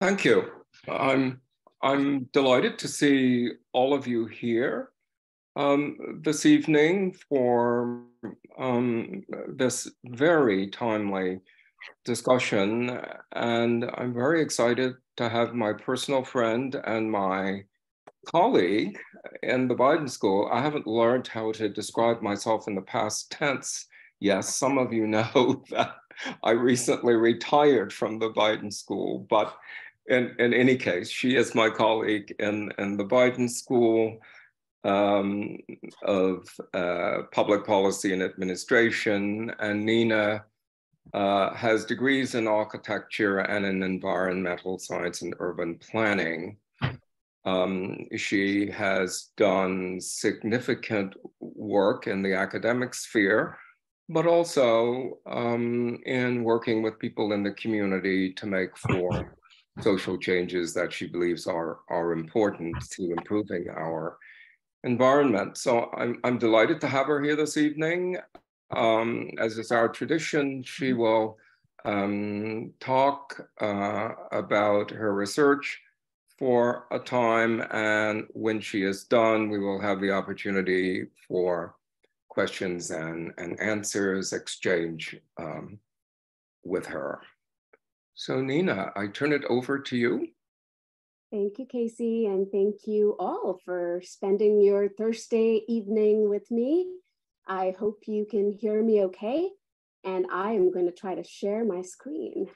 Thank you. I'm delighted to see all of you here this evening for this very timely discussion. And I'm very excited to have my personal friend and my colleague in the Biden School. I haven't learned how to describe myself in the past tense. Yes, some of you know that I recently retired from the Biden School, but in any case, she is my colleague in the Biden School of Public Policy and Administration, and Nina has degrees in architecture and in environmental science and urban planning. She has done significant work in the academic sphere, but also in working with people in the community to make for social changes that she believes are important to improving our environment. So I'm delighted to have her here this evening. As is our tradition, she will talk about her research for a time, and when she is done, we will have the opportunity for questions and answers exchange with her. So Nina, I turn it over to you. Thank you, Casey, and thank you all for spending your Thursday evening with me. I hope you can hear me okay, and I am going to try to share my screen.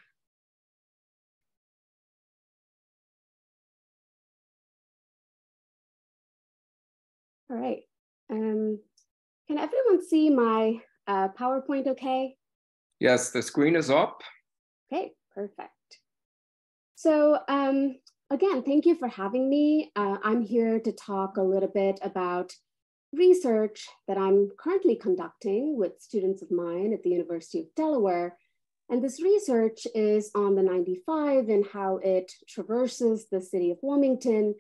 All right, can everyone see my PowerPoint okay? Yes, the screen is up. Okay, perfect. So again, thank you for having me. I'm here to talk a little bit about research that I'm currently conducting with students of mine at the University of Delaware. And this research is on the 95 and how it traverses the city of Wilmington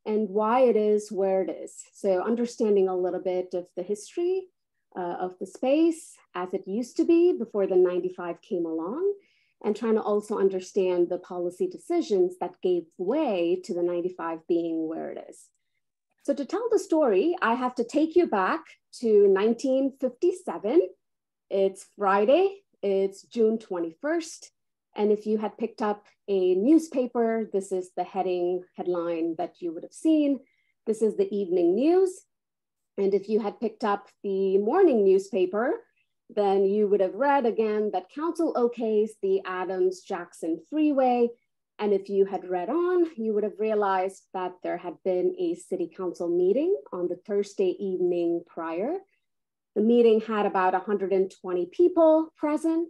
and why it is where it is. So understanding a little bit of the history of the space as it used to be before the 95 came along, and trying to also understand the policy decisions that gave way to the 95 being where it is. So to tell the story, I have to take you back to 1957. It's Friday, it's June 21st. And if you had picked up a newspaper, this is the headline that you would have seen. This is the evening news. And if you had picked up the morning newspaper, then you would have read again that council okays the Adams-Jackson Freeway. And if you had read on, you would have realized that there had been a city council meeting on the Thursday evening prior. The meeting had about 120 people present.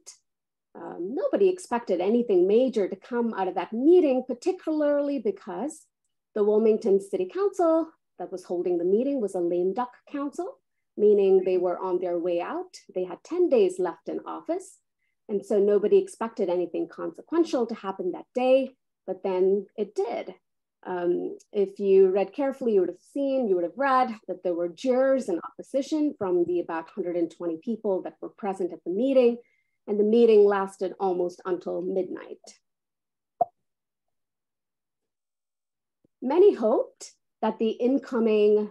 Nobody expected anything major to come out of that meeting, particularly because the Wilmington City Council that was holding the meeting was a lame duck council, meaning they were on their way out. They had 10 days left in office. And so nobody expected anything consequential to happen that day, but then it did. If you read carefully, you would have read that there were jeers and opposition from the about 120 people that were present at the meeting, and the meeting lasted almost until midnight. Many hoped that the incoming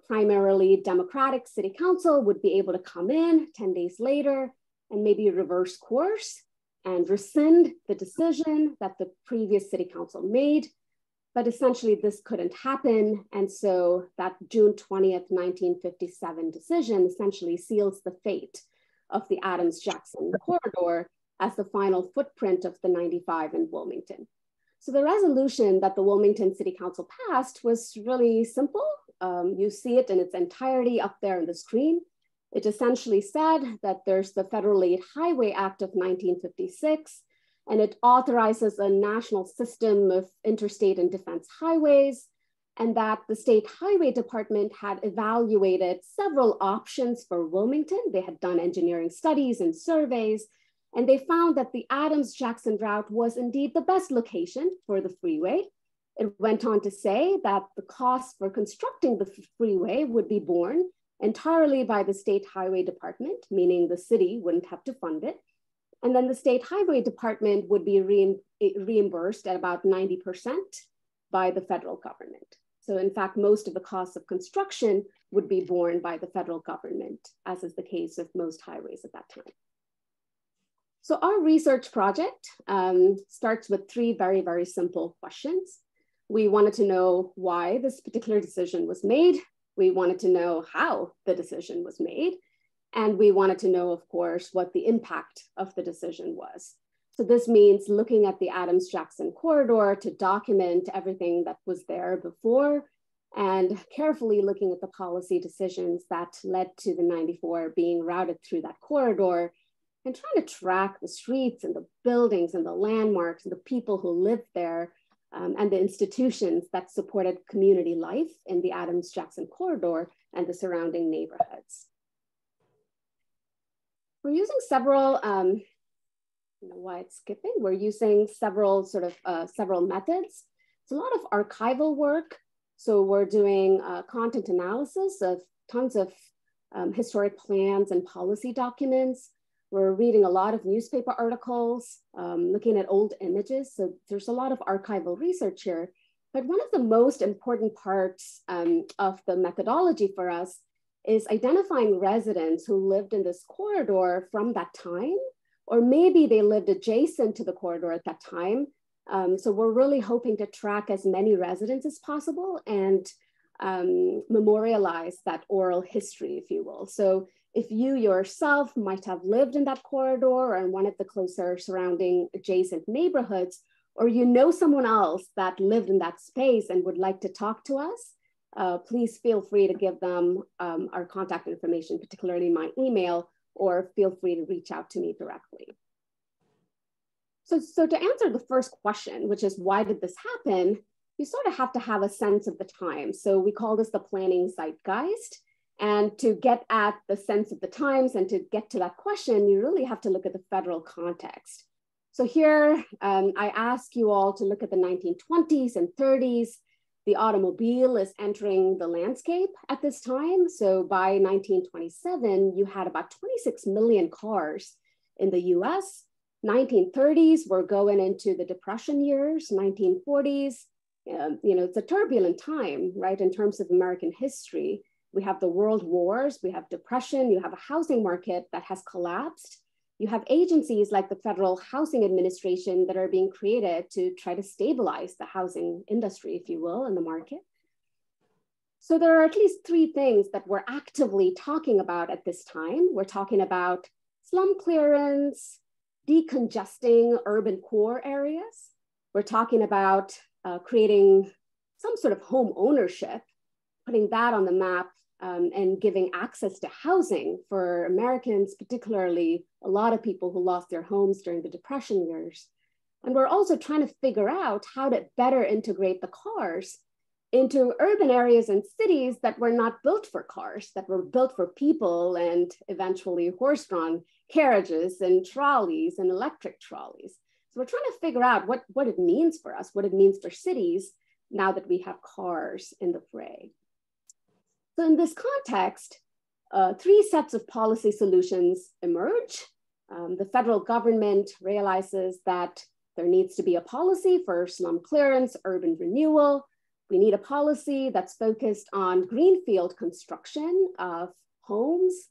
primarily Democratic City Council would be able to come in 10 days later and maybe reverse course and rescind the decision that the previous City Council made. But essentially this couldn't happen. And so that June 20th, 1957 decision essentially seals the fate of the Adams-Jackson corridor as the final footprint of the 95 in Wilmington. So the resolution that the Wilmington City Council passed was really simple. You see it in its entirety up there on the screen. It essentially said that there's the Federal Aid Highway Act of 1956, and it authorizes a national system of interstate and defense highways, and that the State Highway Department had evaluated several options for Wilmington. They had done engineering studies and surveys, and they found that the Adams-Jackson route was indeed the best location for the freeway. It went on to say that the cost for constructing the freeway would be borne entirely by the State Highway Department, meaning the city wouldn't have to fund it. And then the state highway department would be reimbursed at about 90% by the federal government. So in fact, most of the costs of construction would be borne by the federal government, as is the case of most highways at that time. So our research project starts with three very, very simple questions. We wanted to know why this particular decision was made. We wanted to know how the decision was made. And we wanted to know, of course, what the impact of the decision was. So this means looking at the Adams-Jackson corridor to document everything that was there before, and carefully looking at the policy decisions that led to the 94 being routed through that corridor, and trying to track the streets and the buildings and the landmarks and the people who lived there, and the institutions that supported community life in the Adams-Jackson corridor and the surrounding neighborhoods. We're using several, I don't know why it's skipping. We're using several methods. It's a lot of archival work. So we're doing content analysis of tons of historic plans and policy documents. We're reading a lot of newspaper articles, looking at old images. So there's a lot of archival research here. But one of the most important parts of the methodology for us is identifying residents who lived in this corridor from that time, or maybe they lived adjacent to the corridor at that time. So we're really hoping to track as many residents as possible and memorialize that oral history, if you will. So if you yourself might have lived in that corridor or in one of the closer surrounding adjacent neighborhoods, or you know someone else that lived in that space and would like to talk to us, please feel free to give them our contact information, particularly my email, or feel free to reach out to me directly. So to answer the first question, which is why did this happen, you sort of have to have a sense of the time. So we call this the planning zeitgeist. And to get at the sense of the times and to get to that question, you really have to look at the federal context. So here, I ask you all to look at the 1920s and 30s. The automobile is entering the landscape at this time. So by 1927, you had about 26 million cars in the US. 1930s, we're going into the Depression years, 1940s. It's a turbulent time, right, in terms of American history. We have the world wars, we have depression, you have a housing market that has collapsed. You have agencies like the Federal Housing Administration that are being created to try to stabilize the housing industry, if you will, in the market. So there are at least three things that we're actively talking about at this time. We're talking about slum clearance, decongesting urban core areas. We're talking about creating some sort of home ownership, putting that on the map, and giving access to housing for Americans, particularly a lot of people who lost their homes during the Depression years. And we're also trying to figure out how to better integrate the cars into urban areas and cities that were not built for cars, that were built for people and eventually horse-drawn carriages and trolleys and electric trolleys. So we're trying to figure out what it means for us, what it means for cities now that we have cars in the fray. So in this context, three sets of policy solutions emerge. The federal government realizes that there needs to be a policy for slum clearance, urban renewal. We need a policy that's focused on greenfield construction of homes.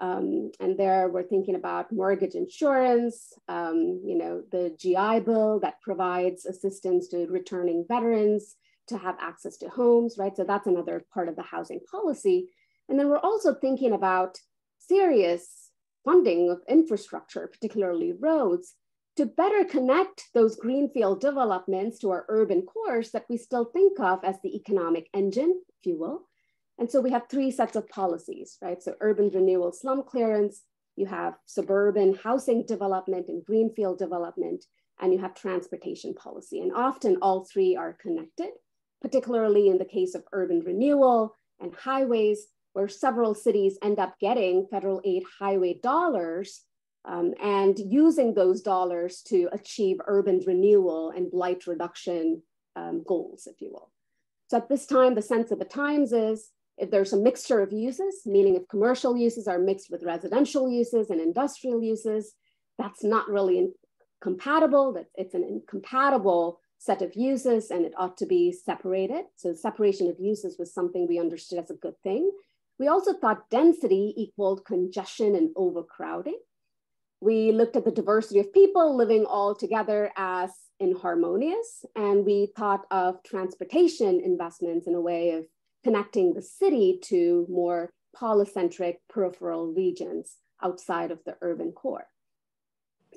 And there we're thinking about mortgage insurance, the GI Bill that provides assistance to returning veterans to have access to homes, right? So that's another part of the housing policy. And then we're also thinking about serious funding of infrastructure, particularly roads, to better connect those greenfield developments to our urban cores that we still think of as the economic engine, if you will. And so we have three sets of policies, right? So urban renewal, slum clearance, you have suburban housing development and greenfield development, and you have transportation policy. And often all three are connected, particularly in the case of urban renewal and highways, where several cities end up getting federal aid highway dollars and using those dollars to achieve urban renewal and blight reduction goals, if you will. So at this time, the sense of the times is if there's a mixture of uses, meaning if commercial uses are mixed with residential uses and industrial uses, that's not really compatible, that it's an incompatible set of uses and it ought to be separated. So separation of uses was something we understood as a good thing. We also thought density equaled congestion and overcrowding. We looked at the diversity of people living all together as inharmonious, and we thought of transportation investments in a way of connecting the city to more polycentric peripheral regions outside of the urban core.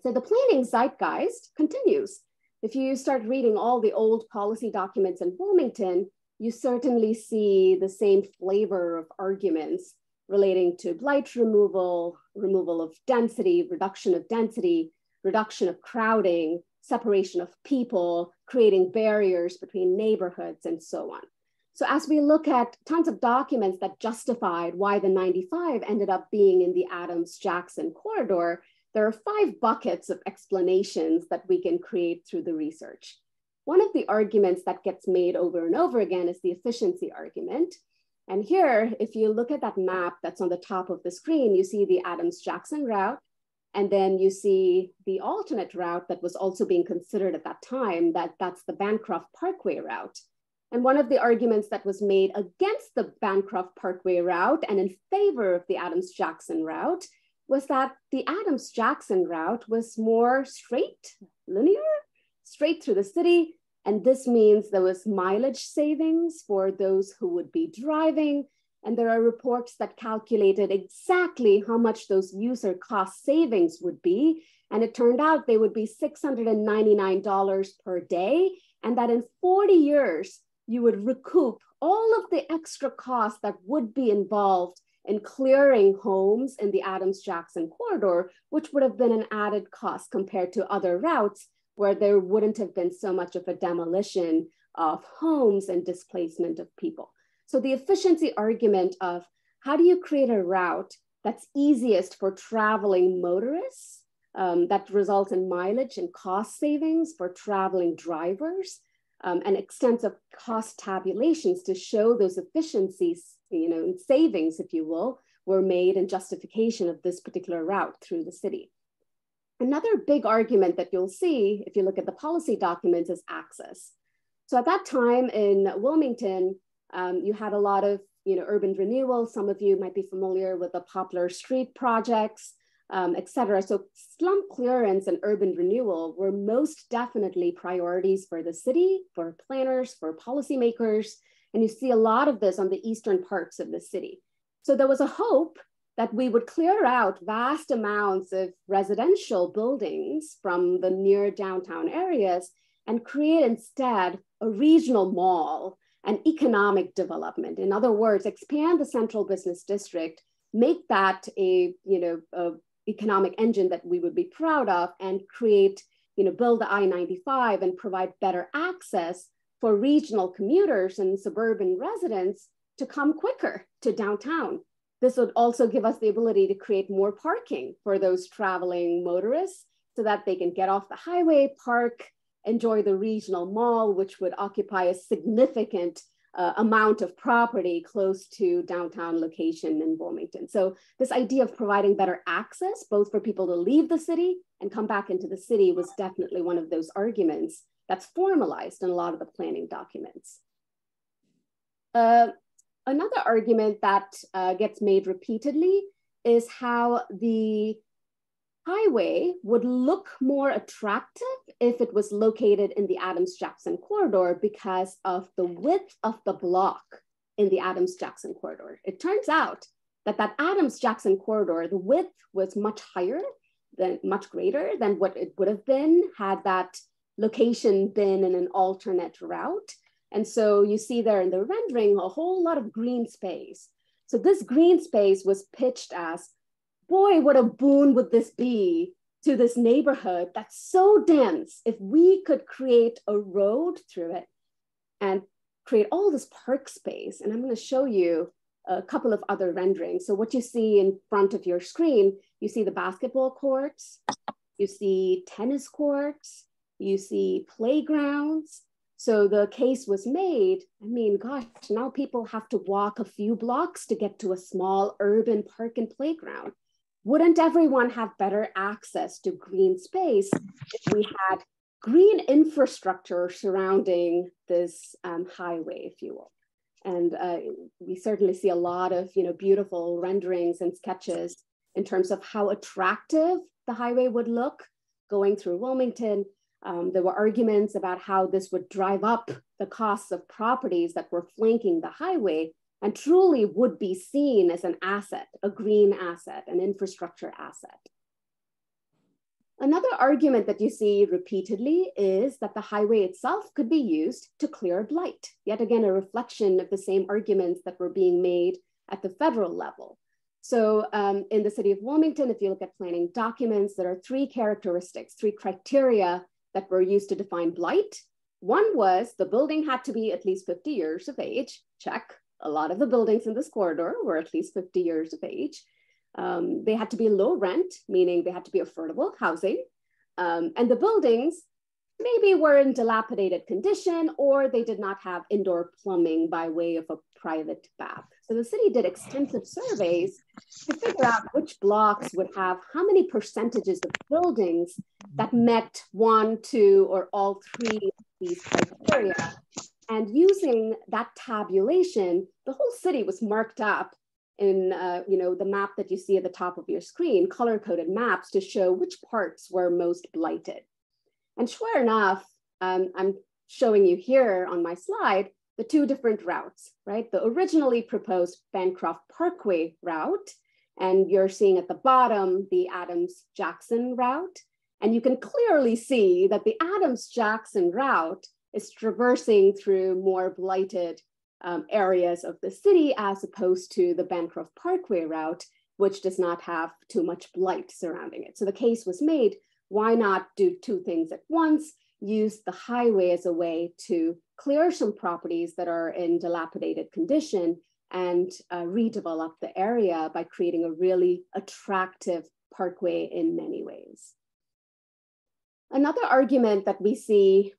So the planning zeitgeist continues. If you start reading all the old policy documents in Wilmington, you certainly see the same flavor of arguments relating to blight removal, removal of density, reduction of crowding, separation of people, creating barriers between neighborhoods, and so on. So as we look at tons of documents that justified why the 95 ended up being in the Adams-Jackson corridor, there are 5 buckets of explanations that we can create through the research. One of the arguments that gets made over and over again is the efficiency argument. And here, if you look at that map that's on the top of the screen, you see the Adams-Jackson route, and then you see the alternate route that was also being considered at that time, that's the Bancroft Parkway route. And one of the arguments that was made against the Bancroft Parkway route and in favor of the Adams-Jackson route was that the Adams-Jackson route was more straight, linear, straight through the city. And this means there was mileage savings for those who would be driving. And there are reports that calculated exactly how much those user cost savings would be. And it turned out they would be $699 per day. And that in 40 years, you would recoup all of the extra costs that would be involved in clearing homes in the Adams-Jackson corridor, which would have been an added cost compared to other routes where there wouldn't have been so much of a demolition of homes and displacement of people. So the efficiency argument of how do you create a route that's easiest for traveling motorists, that results in mileage and cost savings for traveling drivers, and extensive cost tabulations to show those efficiencies, savings, if you will, were made in justification of this particular route through the city. Another big argument that you'll see if you look at the policy documents is access. So at that time in Wilmington, you had a lot of urban renewal. Some of you might be familiar with the Poplar Street projects, et cetera. So slum clearance and urban renewal were most definitely priorities for the city, for planners, for policymakers. And you see a lot of this on the eastern parts of the city. So there was a hope that we would clear out vast amounts of residential buildings from the near downtown areas and create instead a regional mall and economic development. In other words, expand the central business district, make that a economic engine that we would be proud of, and create, build the I-95 and provide better access for regional commuters and suburban residents to come quicker to downtown. This would also give us the ability to create more parking for those traveling motorists so that they can get off the highway, park, enjoy the regional mall, which would occupy a significant amount of property close to downtown location in Wilmington. So this idea of providing better access, both for people to leave the city and come back into the city, was definitely one of those arguments that's formalized in a lot of the planning documents. Another argument that gets made repeatedly is how the highway would look more attractive if it was located in the Adams-Jackson corridor because of the width of the block in the Adams-Jackson corridor. It turns out that that Adams-Jackson corridor, the width was much greater than what it would have been had that location been in an alternate route. And so you see there in the rendering a whole lot of green space. So this green space was pitched as, boy, what a boon would this be to this neighborhood that's so dense. If we could create a road through it and create all this park space. And I'm going to show you a couple of other renderings. So what you see in front of your screen, you see the basketball courts, you see tennis courts, you see playgrounds. So the case was made, gosh, now people have to walk a few blocks to get to a small urban park and playground. wouldn't everyone have better access to green space if we had green infrastructure surrounding this highway, if you will? And we certainly see a lot of beautiful renderings and sketches in terms of how attractive the highway would look going through Wilmington. There were arguments about how this would drive up the costs of properties that were flanking the highway and truly would be seen as an asset, a green asset, an infrastructure asset. Another argument that you see repeatedly is that the highway itself could be used to clear blight. Yet again, a reflection of the same arguments that were being made at the federal level. So in the city of Wilmington, if you look at planning documents, there are three characteristics, three criteria that were used to define blight. One was the building had to be at least 50 years of age, check. A lot of the buildings in this corridor were at least 50 years of age. They had to be low rent, meaning they had to be affordable housing. And the buildings maybe were in dilapidated condition, or they did not have indoor plumbing by way of a private bath. So the city did extensive surveys to figure out which blocks would have how many percentages of buildings that met one, two, or all three of these criteria. And using that tabulation, the whole city was marked up in the map that you see at the top of your screen, color-coded maps to show which parts were most blighted. And sure enough, I'm showing you here on my slide the two different routes, right? The originally proposed Bancroft Parkway route, and you're seeing at the bottom the Adams-Jackson route. And you can clearly see that the Adams-Jackson route is traversing through more blighted areas of the city as opposed to the Bancroft Parkway route, which does not have too much blight surrounding it. So the case was made, why not do two things at once? Use the highway as a way to clear some properties that are in dilapidated condition and redevelop the area by creating a really attractive parkway in many ways. Another argument that we see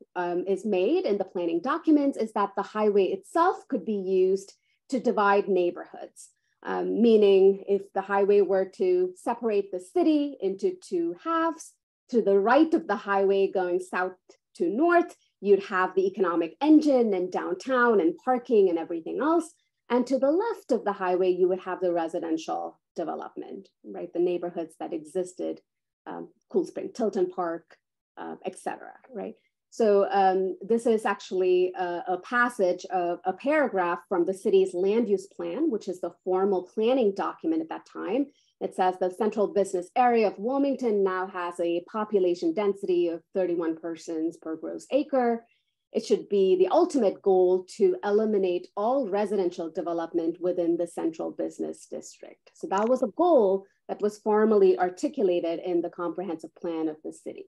is made in the planning documents is that the highway itself could be used to divide neighborhoods, meaning if the highway were to separate the city into two halves, to the right of the highway going south to north, you'd have the economic engine and downtown and parking and everything else. And to the left of the highway, you would have the residential development, right? The neighborhoods that existed, Cool Spring, Tilton Park, etc. Right? So this is actually a passage of a paragraph from the city's land use plan, which is the formal planning document at that time. It says the central business area of Wilmington now has a population density of 31 persons per gross acre. It should be the ultimate goal to eliminate all residential development within the central business district. So that was a goal that was formally articulated in the comprehensive plan of the city.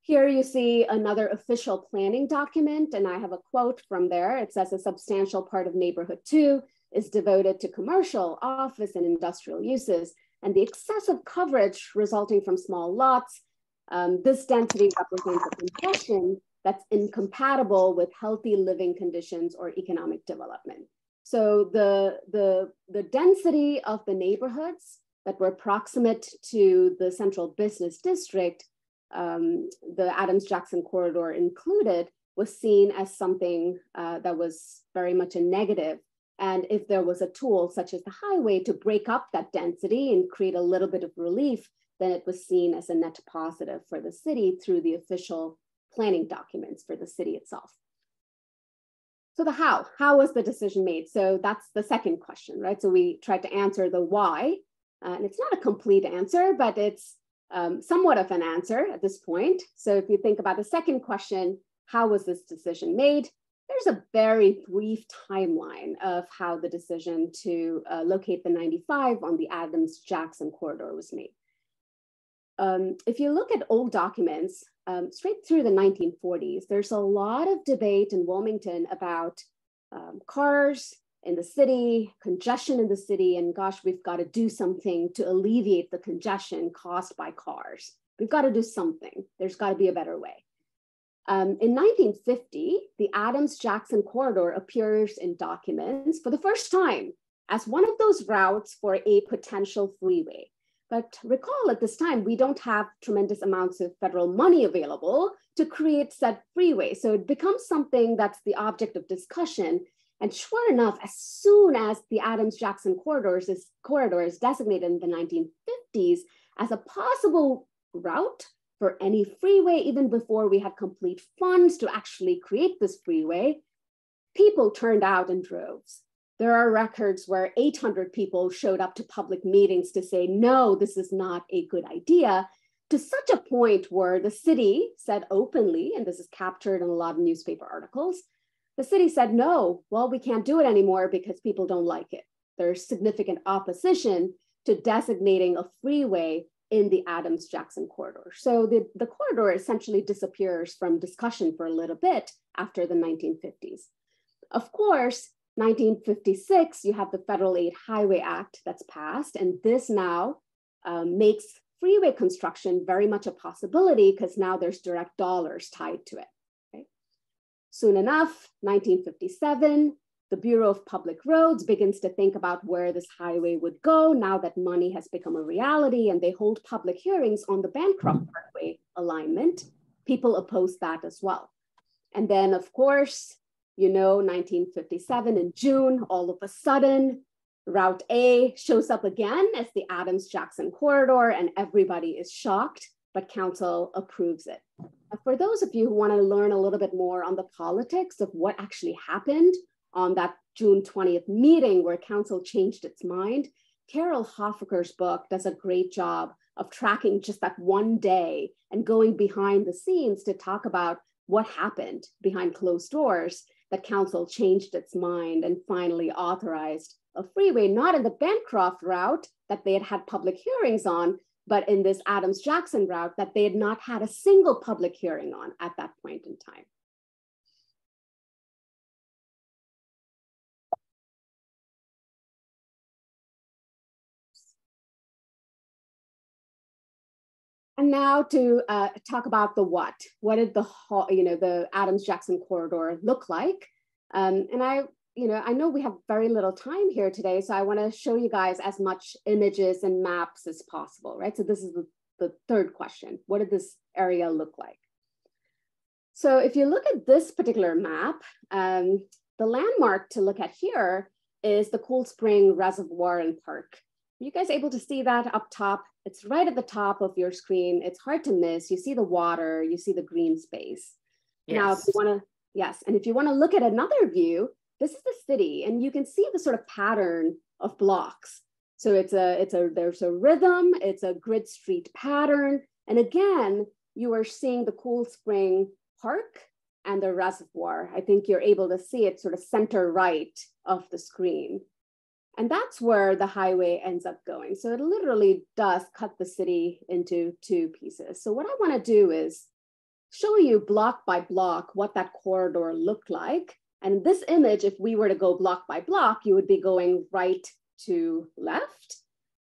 Here you see another official planning document, and I have a quote from there. It says a substantial part of neighborhood 2 is devoted to commercial, office, and industrial uses, and the excessive coverage resulting from small lots, this density represents a congestion that's incompatible with healthy living conditions or economic development. So the density of the neighborhoods that were proximate to the central business district, the Adams-Jackson corridor included, was seen as something that was very much a negative. And if there was a tool such as the highway to break up that density and create a little bit of relief, then it was seen as a net positive for the city through the official planning documents for the city itself. So the how was the decision made? So that's the second question, right? So we tried to answer the why, and it's not a complete answer, but it's somewhat of an answer at this point. So if you think about the second question, how was this decision made? There's a very brief timeline of how the decision to locate the 95 on the Adams-Jackson corridor was made. If you look at old documents, straight through the 1940s, there's a lot of debate in Wilmington about cars in the city, congestion in the city, and gosh, we've got to do something to alleviate the congestion caused by cars. We've got to do something. There's got to be a better way. In 1950, the Adams-Jackson corridor appears in documents for the first time as one of those routes for a potential freeway. But recall at this time, we don't have tremendous amounts of federal money available to create said freeway. So it becomes something that's the object of discussion. And sure enough, as soon as the Adams-Jackson corridor is designated in the 1950s as a possible route for any freeway, even before we had complete funds to actually create this freeway, people turned out in droves. There are records where 800 people showed up to public meetings to say, no, this is not a good idea, to such a point where the city said openly, and this is captured in a lot of newspaper articles, the city said, no, well, we can't do it anymore because people don't like it. There's significant opposition to designating a freeway in the Adams-Jackson corridor. So the corridor essentially disappears from discussion for a little bit after the 1950s. Of course, 1956, you have the Federal Aid Highway Act that's passed, and this now makes freeway construction very much a possibility because now there's direct dollars tied to it. Okay? Soon enough, 1957, the Bureau of Public Roads begins to think about where this highway would go now that money has become a reality, and they hold public hearings on the Bancroft Parkway alignment. People oppose that as well. And then, of course, you know, 1957 in June, all of a sudden, Route A shows up again as the Adams-Jackson corridor, and everybody is shocked, but council approves it. For those of you who want to learn a little bit more on the politics of what actually happened on that June 20th meeting where council changed its mind, Carol Hoffaker's book does a great job of tracking just that one day and going behind the scenes to talk about what happened behind closed doors, that council changed its mind and finally authorized a freeway, not in the Bancroft route that they had had public hearings on, but in this Adams-Jackson route that they had not had a single public hearing on at that point in time. And now to talk about the what. What did the Adams-Jackson corridor look like? And I know we have very little time here today, so I want to show you guys as much images and maps as possible, right? So this is the third question. What did this area look like? So if you look at this particular map, the landmark to look at here is the Cool Spring Reservoir and Park. Are you guys able to see that up top? It's right at the top of your screen. It's hard to miss. You see the water, you see the green space. Yes. Now, if you want to, yes, and if you want to look at another view, this is the city, and you can see the sort of pattern of blocks. So there's a rhythm, it's a grid street pattern. And again, you are seeing the Cool Spring Park and the reservoir. I think you're able to see it sort of center right of the screen. And that's where the highway ends up going. So it literally does cut the city into two pieces. So what I want to do is show you block by block what that corridor looked like. And this image, if we were to go block by block, you would be going right to left.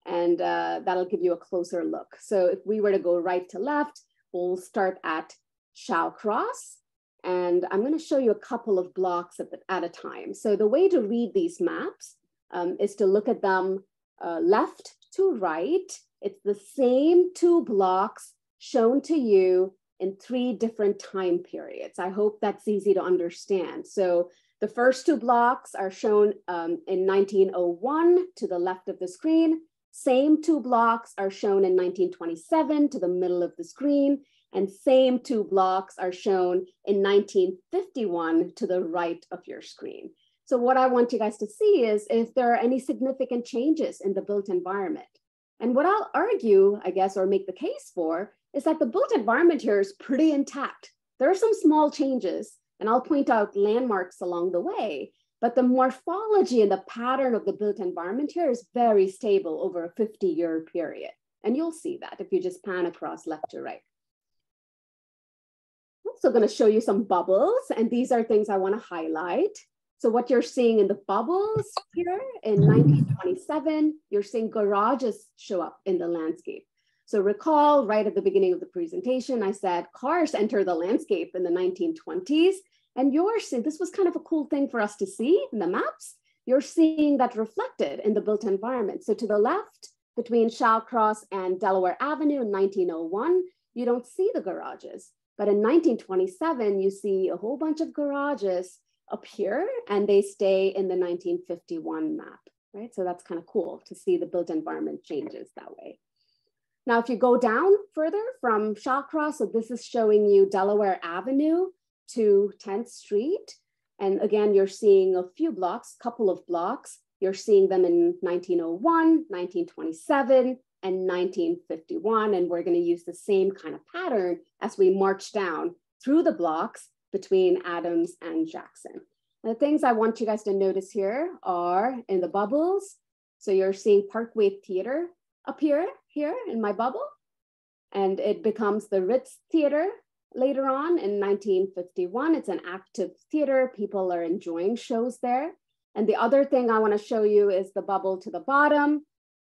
And that'll give you a closer look. So if we were to go right to left, we'll start at Shawcross. And I'm going to show you a couple of blocks at a time. So the way to read these maps is to look at them left to right. It's the same two blocks shown to you in three different time periods. I hope that's easy to understand. So the first two blocks are shown in 1901 to the left of the screen. Same two blocks are shown in 1927 to the middle of the screen. And same two blocks are shown in 1951 to the right of your screen. So what I want you guys to see is if there are any significant changes in the built environment. And what I'll argue, I guess, or make the case for, is that the built environment here is pretty intact. There are some small changes, and I'll point out landmarks along the way, but the morphology and the pattern of the built environment here is very stable over a 50-year period. And you'll see that if you just pan across left to right. I'm also going to show you some bubbles, and these are things I want to highlight. So what you're seeing in the bubbles here in 1927, you're seeing garages show up in the landscape. So recall right at the beginning of the presentation, I said cars enter the landscape in the 1920s, and you're seeing, this was kind of a cool thing for us to see in the maps. You're seeing that reflected in the built environment. So to the left, between Shallcross and Delaware Avenue in 1901, you don't see the garages. But in 1927, you see a whole bunch of garages appear, and they stay in the 1951 map, right? So that's kind of cool to see the built environment changes that way. Now, if you go down further from Shallcross, so this is showing you Delaware Avenue to 10th Street. And again, you're seeing a few blocks, couple of blocks. You're seeing them in 1901, 1927, and 1951. And we're going to use the same kind of pattern as we march down through the blocks between Adams and Jackson. And the things I want you guys to notice here are in the bubbles. So you're seeing Parkway Theater appear here in my bubble, and it becomes the Ritz Theater later on in 1951. It's an active theater. People are enjoying shows there. And the other thing I want to show you is the bubble to the bottom.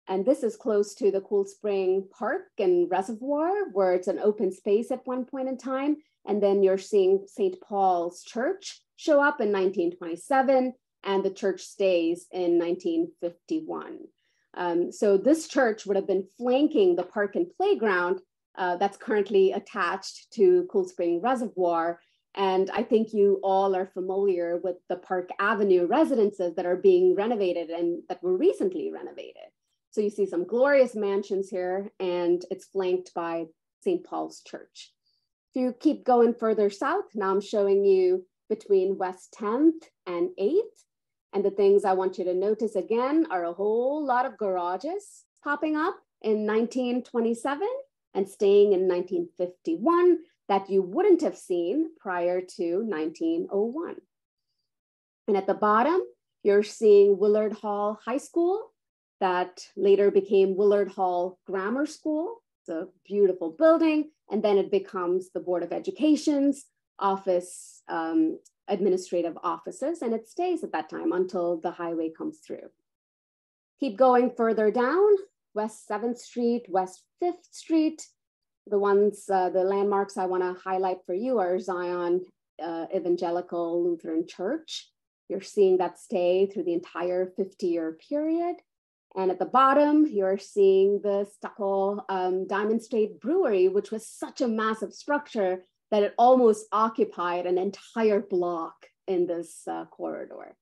And this is close to the Cool Spring Park and Reservoir, where it's an open space at one point in time. And then you're seeing St. Paul's Church show up in 1927, and the church stays in 1951. So this church would have been flanking the park and playground that's currently attached to Cool Spring Reservoir. And I think you all are familiar with the Park Avenue residences that are being renovated and that were recently renovated. So you see some glorious mansions here, and it's flanked by St. Paul's Church. If you keep going further south, now I'm showing you between West 10th and 8th. And the things I want you to notice again are a whole lot of garages popping up in 1927 and staying in 1951 that you wouldn't have seen prior to 1901. And at the bottom, you're seeing Willard Hall High School that later became Willard Hall Grammar School. It's a beautiful building. And then it becomes the Board of Education's office, administrative offices, and it stays at that time until the highway comes through. Keep going further down, West 7th Street, West 5th Street. The ones, the landmarks I want to highlight for you are Zion Evangelical Lutheran Church. You're seeing that stay through the entire 50-year period. And at the bottom, you're seeing the stucco Diamond State Brewery, which was such a massive structure that it almost occupied an entire block in this corridor.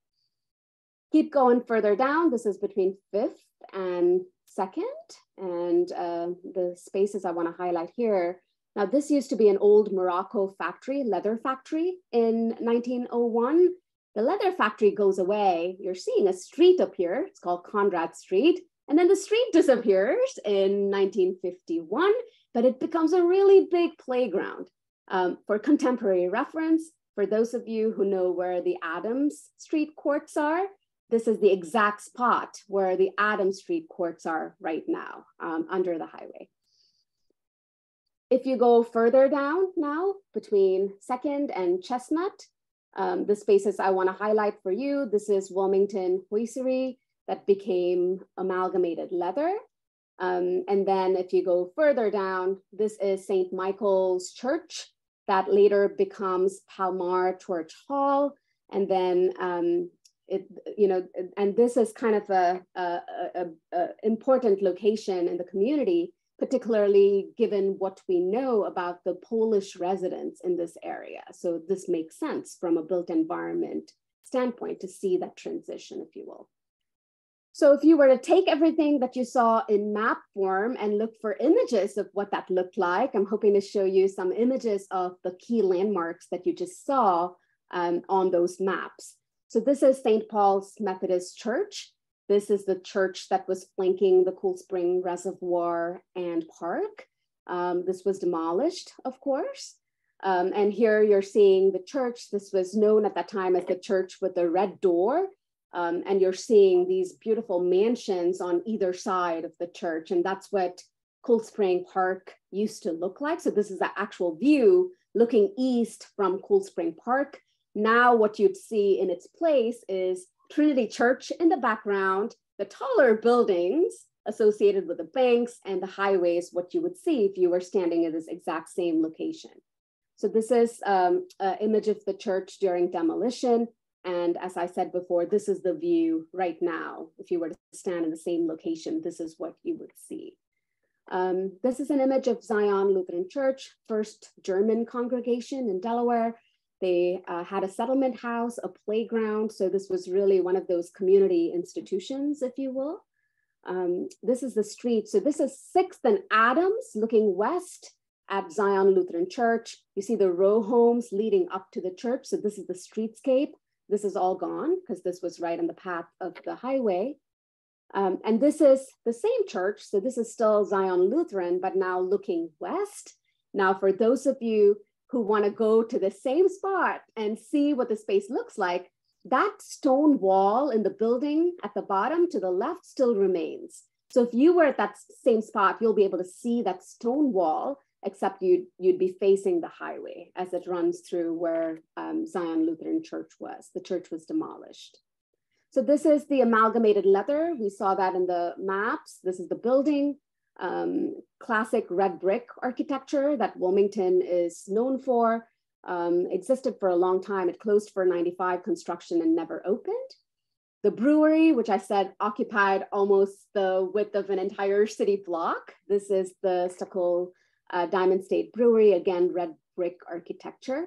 Keep going further down. This is between 5th and 2nd. And the spaces I want to highlight here. Now, this used to be an old Morocco factory, leather factory in 1901. The leather factory goes away. You're seeing a street up here. It's called Conrad Street. And then the street disappears in 1951, but it becomes a really big playground. For contemporary reference, for those of you who know where the Adams Street courts are, this is the exact spot where the Adams Street courts are right now, under the highway. If you go further down now, between 2nd and Chestnut, the spaces I want to highlight for you, this is Wilmington Hosiery that became Amalgamated Leather. And then if you go further down, this is St. Michael's Church that later becomes Palmar Church Hall. And then and this is kind of a important location in the community, particularly given what we know about the Polish residents in this area. So this makes sense from a built environment standpoint to see that transition, if you will. So if you were to take everything that you saw in map form and look for images of what that looked like, I'm hoping to show you some images of the key landmarks that you just saw on those maps. So this is St. Paul's Methodist Church. This is the church that was flanking the Cool Spring Reservoir and Park. This was demolished, of course. And here you're seeing the church. This was known at that time as the church with the red door. And you're seeing these beautiful mansions on either side of the church. And that's what Cool Spring Park used to look like. So this is the actual view looking east from Cool Spring Park. Now what you'd see in its place is Trinity Church in the background, the taller buildings associated with the banks and the highways, what you would see if you were standing in this exact same location. So this is an image of the church during demolition. And as I said before, this is the view right now. If you were to stand in the same location, this is what you would see. This is an image of Zion Lutheran Church, first German congregation in Delaware. They had a settlement house, a playground. So this was really one of those community institutions, if you will. This is the street. So this is 6th and Adams looking west at Zion Lutheran Church. You see the row homes leading up to the church. So this is the streetscape. This is all gone because this was right on the path of the highway. And this is the same church. So this is still Zion Lutheran, but now looking west. Now, for those of you who want to go to the same spot and see what the space looks like, that stone wall in the building at the bottom to the left still remains. So if you were at that same spot, you'll be able to see that stone wall, except you'd be facing the highway as it runs through where Zion Lutheran Church was. The church was demolished. So this is the amalgamated leather. We saw that in the maps. This is the building, classic red brick architecture that Wilmington is known for. Existed for a long time. It closed for 95 construction and never opened. The brewery, which I said occupied almost the width of an entire city block. This is the Stucco Diamond State Brewery, again, red brick architecture.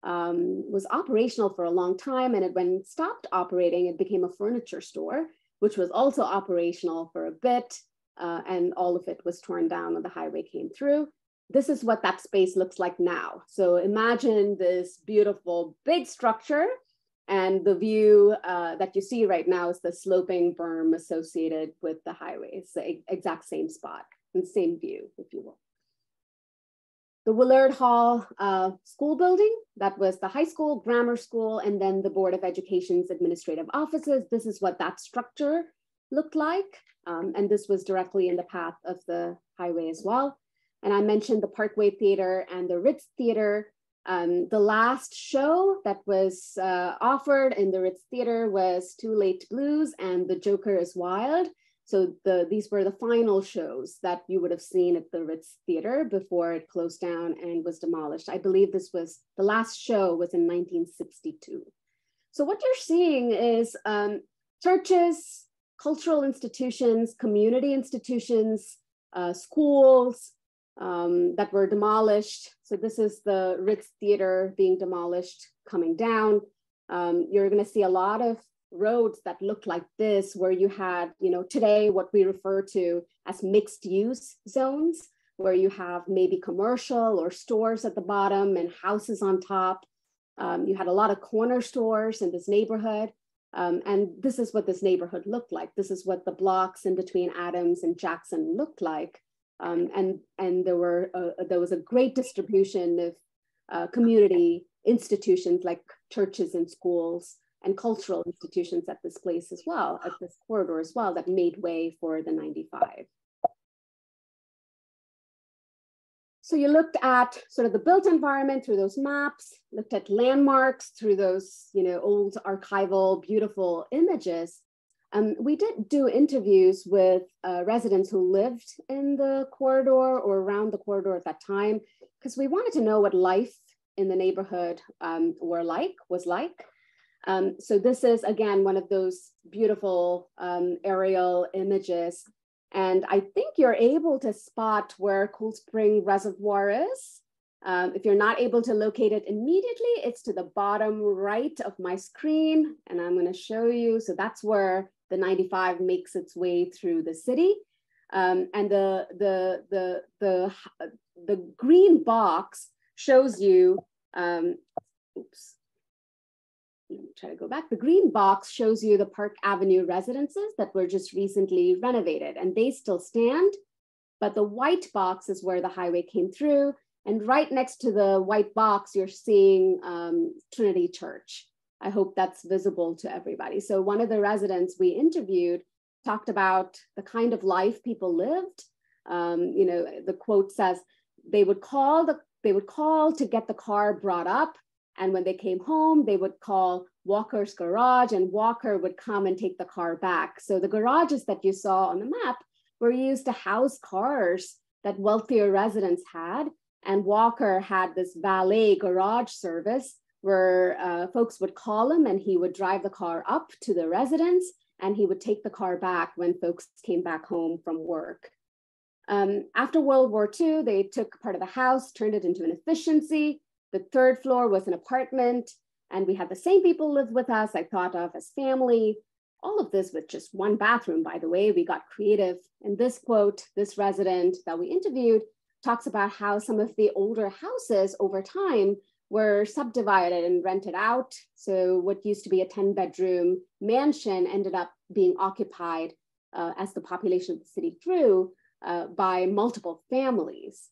Was operational for a long time, and when it stopped operating, it became a furniture store, which was also operational for a bit, and all of it was torn down when the highway came through. This is what that space looks like now. So imagine this beautiful big structure, and the view that you see right now is the sloping berm associated with the highway. It's the exact same spot and same view, if you will. The Willard Hall school building, that was the high school, grammar school, and then the Board of Education's administrative offices. This is what that structure looked like. And this was directly in the path of the highway as well. And I mentioned the Parkway Theater and the Ritz Theater. The last show that was offered in the Ritz Theater was Too Late Blues and The Joker is Wild. So these were the final shows that you would have seen at the Ritz Theater before it closed down and was demolished. I believe this was, the last show was in 1962. So what you're seeing is churches, cultural institutions, community institutions, schools that were demolished. So this is the Ritz Theater being demolished, coming down. You're gonna see a lot of roads that look like this, where you had, today what we refer to as mixed use zones, where you have maybe commercial or stores at the bottom and houses on top. You had a lot of corner stores in this neighborhood. And this is what this neighborhood looked like. This is what the blocks in between Adams and Jackson looked like. And there was a great distribution of community institutions like churches and schools and cultural institutions at this place as well, at this corridor as well, that made way for the 95. So you looked at sort of the built environment through those maps, looked at landmarks through those, old archival, beautiful images. We did do interviews with residents who lived in the corridor or around the corridor at that time, because we wanted to know what life in the neighborhood was like. So this is, again, one of those beautiful aerial images. And I think you're able to spot where Cool Spring Reservoir is. If you're not able to locate it immediately, it's to the bottom right of my screen. And I'm going to show you. So that's where the 95 makes its way through the city. And the green box shows you, oops. Let me try to go back. The green box shows you the Park Avenue residences that were just recently renovated, and they still stand. But the white box is where the highway came through. And right next to the white box, you're seeing Trinity Church. I hope that's visible to everybody. So one of the residents we interviewed talked about the kind of life people lived. The quote says, they would call to get the car brought up. And when they came home, they would call Walker's garage, and Walker would come and take the car back. So the garages that you saw on the map were used to house cars that wealthier residents had. And Walker had this valet garage service where folks would call him and he would drive the car up to the residence and he would take the car back when folks came back home from work. After World War II, they took part of the house, turned it into an efficiency. The third floor was an apartment, and we had the same people live with us, I thought of as family. All of this with just one bathroom, by the way. We got creative. And this quote, this resident that we interviewed talks about how some of the older houses over time were subdivided and rented out. So what used to be a 10-bedroom mansion ended up being occupied as the population of the city grew by multiple families.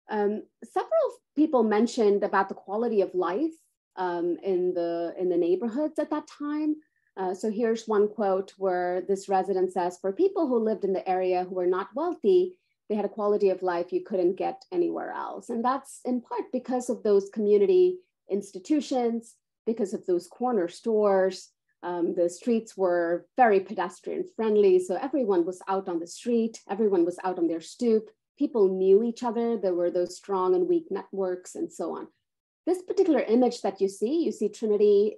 Several people mentioned about the quality of life in the neighborhoods at that time. So here's one quote where this resident says, for people who lived in the area who were not wealthy, they had a quality of life you couldn't get anywhere else. And that's in part because of those community institutions, because of those corner stores. The streets were very pedestrian friendly. So everyone was out on the street, everyone was out on their stoop. People knew each other. There were those strong and weak networks and so on. This particular image that you see Trinity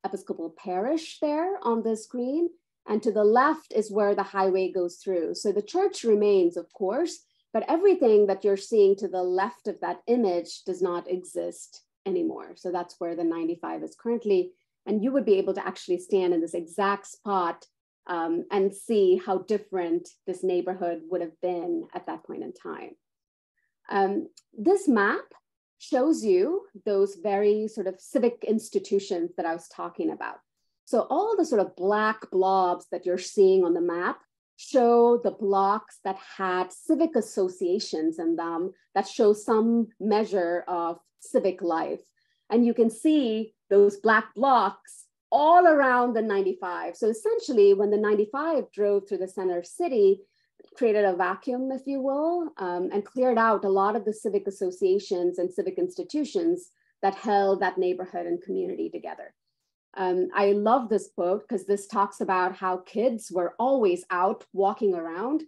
Episcopal Parish there on the screen. And to the left is where the highway goes through. So the church remains, of course, but everything that you're seeing to the left of that image does not exist anymore. So that's where the 95 is currently. And you would be able to actually stand in this exact spot and see how different this neighborhood would have been at that point in time. This map shows you those very sort of civic institutions that I was talking about. So all the sort of black blobs that you're seeing on the map show the blocks that had civic associations in them that show some measure of civic life. And you can see those black blocks all around the 95. So essentially when the 95 drove through the center city, created a vacuum, if you will, and cleared out a lot of the civic associations and civic institutions that held that neighborhood and community together. I love this quote because this talks about how kids were always out walking around.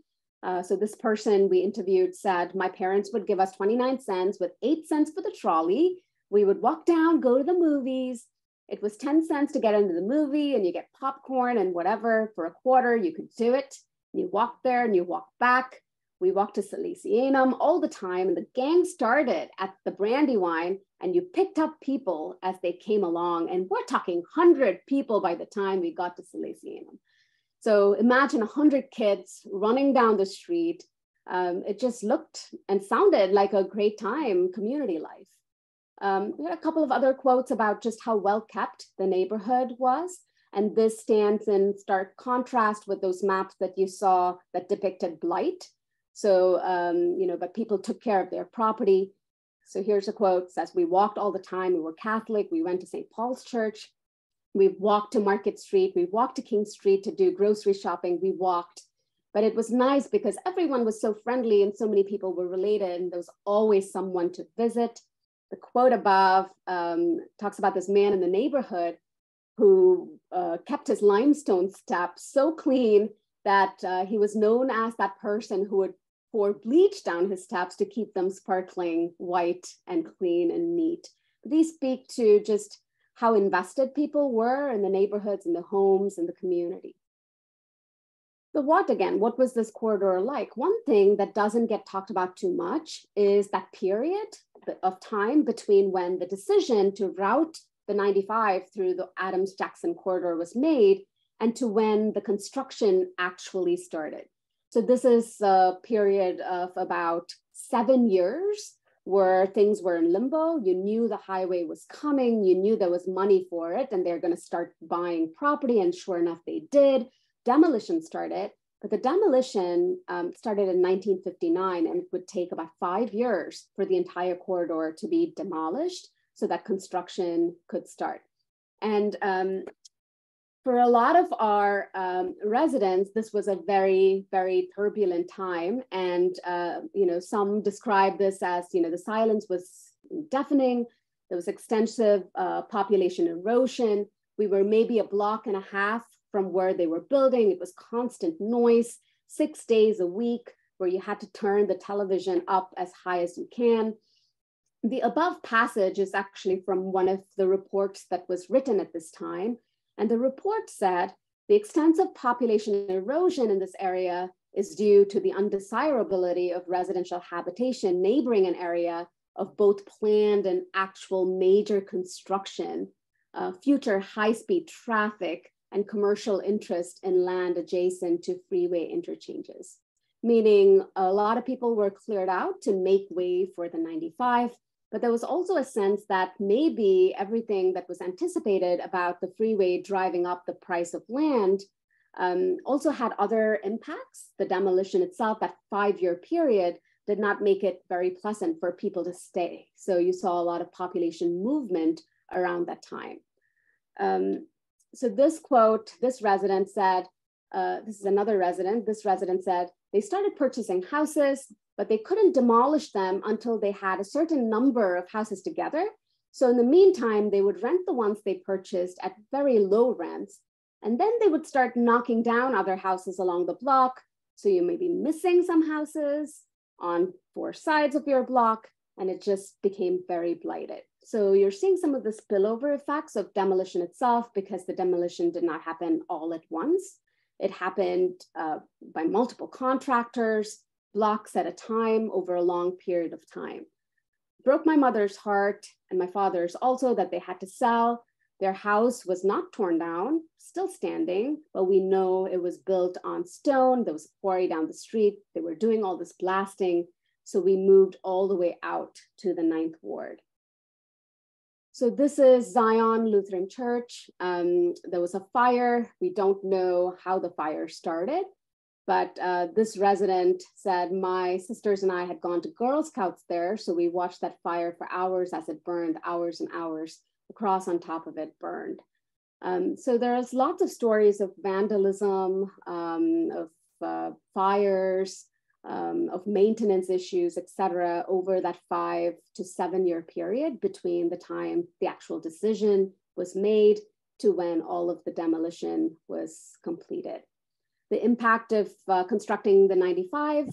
So this person we interviewed said, my parents would give us 29 cents with 8 cents for the trolley. We would walk down, go to the movies. It was 10 cents to get into the movie and you get popcorn and whatever for a quarter, you could do it. You walk there and you walk back. We walked to Salesianum all the time and the gang started at the Brandywine and you picked up people as they came along and we're talking 100 people by the time we got to Salesianum. So imagine 100 kids running down the street. It just looked and sounded like a great time, community life. We had a couple of other quotes about just how well kept the neighborhood was. And this stands in stark contrast with those maps that you saw that depicted blight. So, but people took care of their property. So here's a quote, says, we walked all the time. We were Catholic. We went to St. Paul's Church. We walked to Market Street. We walked to King Street to do grocery shopping. We walked. But it was nice because everyone was so friendly and so many people were related and there was always someone to visit. The quote above talks about this man in the neighborhood who kept his limestone steps so clean that he was known as that person who would pour bleach down his steps to keep them sparkling white and clean and neat. These speak to just how invested people were in the neighborhoods and the homes and the community. The what again, what was this corridor like? One thing that doesn't get talked about too much is that period of time between when the decision to route the 95 through the Adams-Jackson corridor was made and to when the construction actually started. So this is a period of about 7 years where things were in limbo. You knew the highway was coming, you knew there was money for it and they're going to start buying property, and sure enough they did. Demolition started, but the demolition started in 1959 and it would take about 5 years for the entire corridor to be demolished so that construction could start. And for a lot of our residents, this was a very, very turbulent time. And, some describe this as, the silence was deafening. There was extensive population erosion. We were maybe a block and a half from where they were building. It was constant noise, 6 days a week, where you had to turn the television up as high as you can. The above passage is actually from one of the reports that was written at this time. And the report said, the extensive population erosion in this area is due to the undesirability of residential habitation neighboring an area of both planned and actual major construction, future high-speed traffic, and commercial interest in land adjacent to freeway interchanges. Meaning a lot of people were cleared out to make way for the 95, but there was also a sense that maybe everything that was anticipated about the freeway driving up the price of land also had other impacts. The demolition itself, that 5-year period, did not make it very pleasant for people to stay. So you saw a lot of population movement around that time. So this quote, this resident said, this is another resident, this resident said, they started purchasing houses, but they couldn't demolish them until they had a certain number of houses together. So in the meantime, they would rent the ones they purchased at very low rents, and then they would start knocking down other houses along the block. So you may be missing some houses on 4 sides of your block, and it just became very blighted. So you're seeing some of the spillover effects of demolition itself, because the demolition did not happen all at once. It happened by multiple contractors, blocks at a time over a long period of time. Broke my mother's heart and my father's also, that they had to sell. Their house was not torn down, still standing, but we know it was built on stone. There was a quarry down the street. They were doing all this blasting. So we moved all the way out to the 9th Ward. So this is Zion Lutheran Church. There was a fire. We don't know how the fire started, but this resident said, my sisters and I had gone to Girl Scouts there. So we watched that fire for hours as it burned, hours and hours. The cross on top of it burned. So there's lots of stories of vandalism, of fires, of maintenance issues, et cetera, over that 5 to 7 year period between the time the actual decision was made to when all of the demolition was completed. The impact of constructing the 95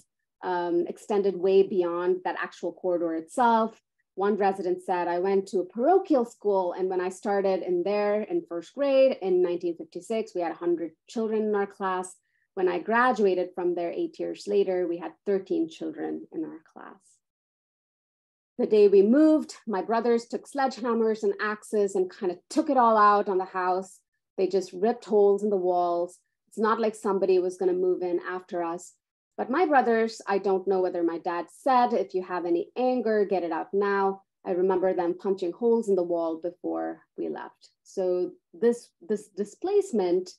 extended way beyond that actual corridor itself. One resident said, I went to a parochial school, and when I started in there in 1st grade in 1956, we had 100 children in our class. When I graduated from there 8 years later, we had 13 children in our class. The day we moved, my brothers took sledgehammers and axes and kind of took it all out on the house. They just ripped holes in the walls. It's not like somebody was going to move in after us. But my brothers, I don't know whether my dad said, if you have any anger, get it out now. I remember them punching holes in the wall before we left. So this displacement,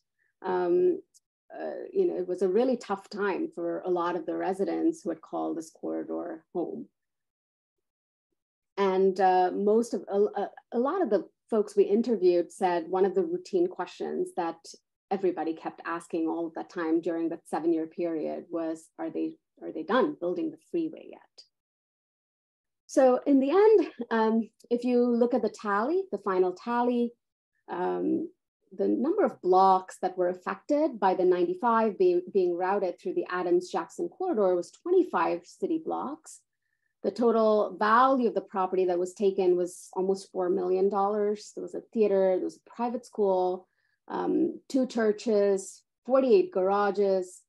it was a really tough time for a lot of the residents who had called this corridor home. And a lot of the folks we interviewed said one of the routine questions that everybody kept asking all of that time during that 7 year period was, are they done building the freeway yet? So in the end, if you look at the tally, the final tally, the number of blocks that were affected by the 95 being routed through the Adams-Jackson corridor was 25 city blocks. The total value of the property that was taken was almost $4 million. There was a theater, there was a private school, 2 churches, 48 garages.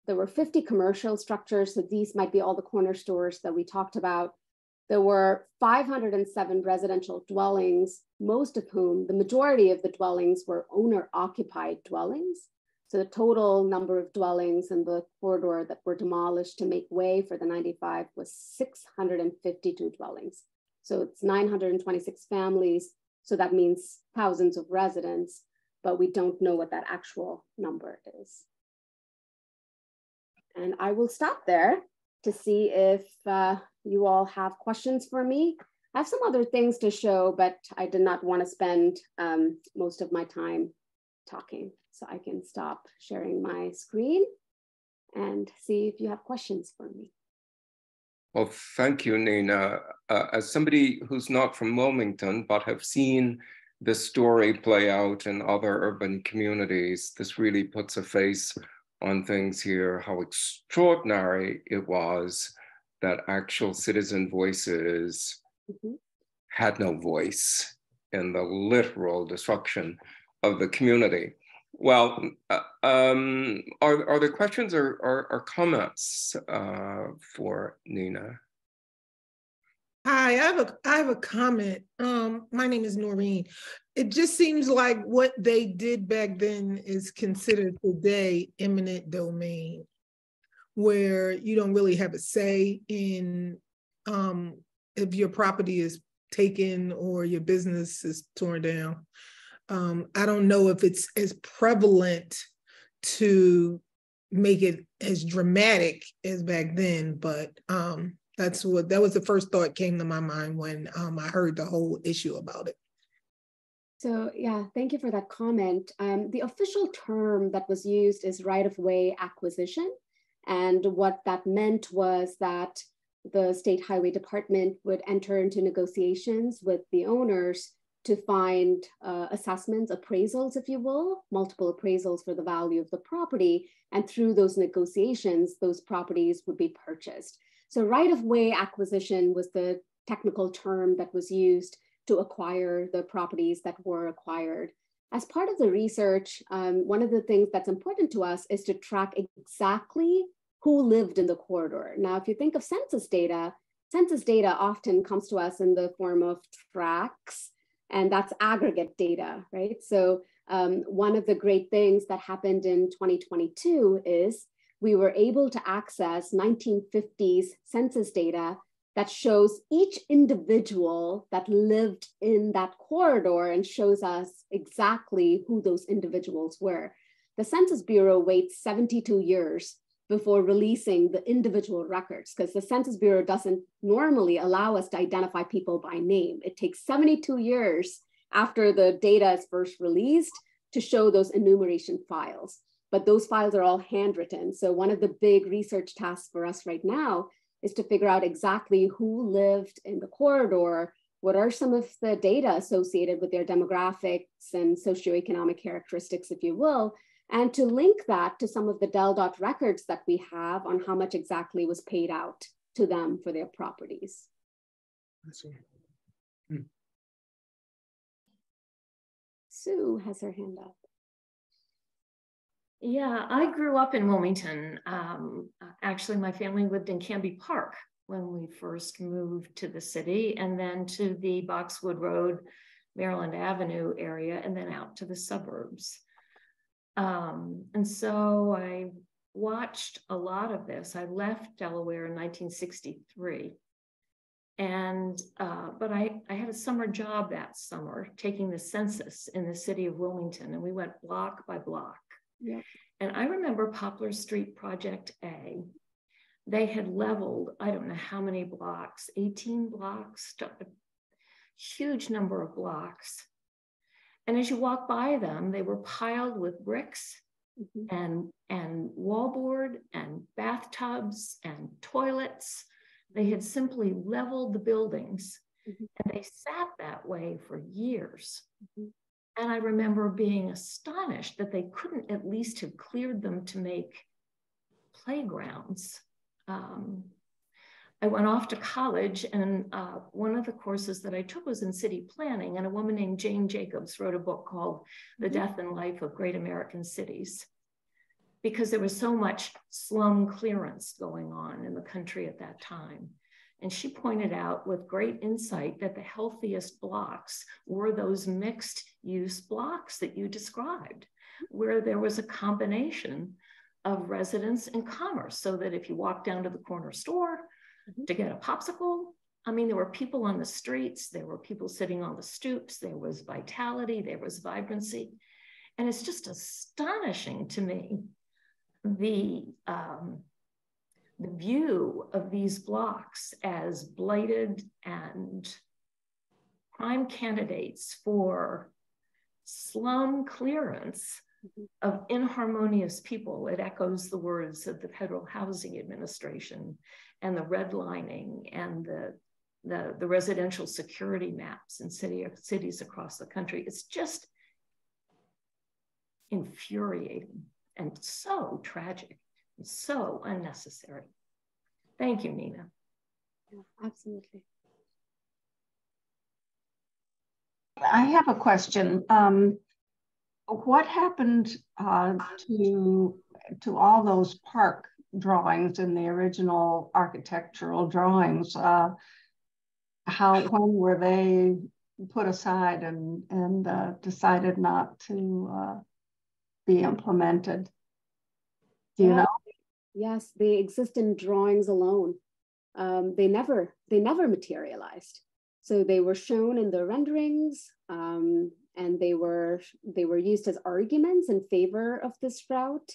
There were 50 commercial structures. So these might be all the corner stores that we talked about. There were 507 residential dwellings, most of whom, the majority of the dwellings were owner-occupied dwellings. So the total number of dwellings in the corridor that were demolished to make way for the 95 was 652 dwellings. So it's 926 families. So that means thousands of residents, but we don't know what that actual number is. And I will stop there to see if you all have questions for me. I have some other things to show, but I did not want to spend most of my time talking. So I can stop sharing my screen and see if you have questions for me. Well, thank you, Nina. As somebody who's not from Wilmington, but have seen this story play out in other urban communities, this really puts a face on things here, how extraordinary it was that actual citizen voices had no voice in the literal destruction of the community. Well, are there questions or comments for Nina? Hi, I have a comment. My name is Noreen. It just seems like what they did back then is considered today eminent domain, where you don't really have a say in if your property is taken or your business is torn down. I don't know if it's as prevalent to make it as dramatic as back then, but that was the first thought came to my mind when I heard the whole issue about it. So yeah, thank you for that comment. The official term that was used is right-of-way acquisition. And what that meant was that the State Highway Department would enter into negotiations with the owners to find assessments, appraisals, if you will, multiple appraisals for the value of the property. And through those negotiations, those properties would be purchased. So right-of-way acquisition was the technical term that was used to acquire the properties that were acquired. As part of the research, one of the things that's important to us is to track exactly who lived in the corridor. Now, if you think of census data often comes to us in the form of tracts, and that's aggregate data, right? So one of the great things that happened in 2022 is we were able to access 1950s census data that shows each individual that lived in that corridor and shows us exactly who those individuals were. The Census Bureau waits 72 years before releasing the individual records, because the Census Bureau doesn't normally allow us to identify people by name. It takes 72 years after the data is first released to show those enumeration files. But those files are all handwritten. So one of the big research tasks for us right now is to figure out exactly who lived in the corridor, what are some of the data associated with their demographics and socioeconomic characteristics, if you will, and to link that to some of the Del.Dot records that we have on how much exactly was paid out to them for their properties. Sue has her hand up. Yeah, I grew up in Wilmington. Actually, my family lived in Canby Park when we first moved to the city, and then to the Boxwood Road, Maryland Avenue area, and then out to the suburbs. And so I watched a lot of this. I left Delaware in 1963. And, but I had a summer job that summer taking the census in the city of Wilmington, and we went block by block. Yep. And I remember Poplar Street Project A. They had leveled, I don't know how many blocks, 18 blocks, a huge number of blocks. And as you walk by them, they were piled with bricks and wallboard and bathtubs and toilets. They had simply leveled the buildings, and they sat that way for years. And I remember being astonished that they couldn't at least have cleared them to make playgrounds. I went off to college, and one of the courses that I took was in city planning, and a woman named Jane Jacobs wrote a book called The Death and Life of Great American Cities, because there was so much slum clearance going on in the country at that time. And she pointed out with great insight that the healthiest blocks were those mixed use blocks that you described, where there was a combination of residence and commerce, so that if you walk down to the corner store to get a popsicle, I mean, there were people on the streets, there were people sitting on the stoops, there was vitality, there was vibrancy. And it's just astonishing to me, the view of these blocks as blighted and prime candidates for slum clearance of inharmonious people. It echoes the words of the Federal Housing Administration and the redlining and the residential security maps in cities across the country. It's just infuriating and so tragic. So unnecessary. Thank you, Nina. Yeah, absolutely. I have a question. What happened to all those park drawings in the original architectural drawings? When were they put aside and decided not to be implemented? Do you know? Yes, they exist in drawings alone. They never materialized. So they were shown in the renderings, and they were used as arguments in favor of this route,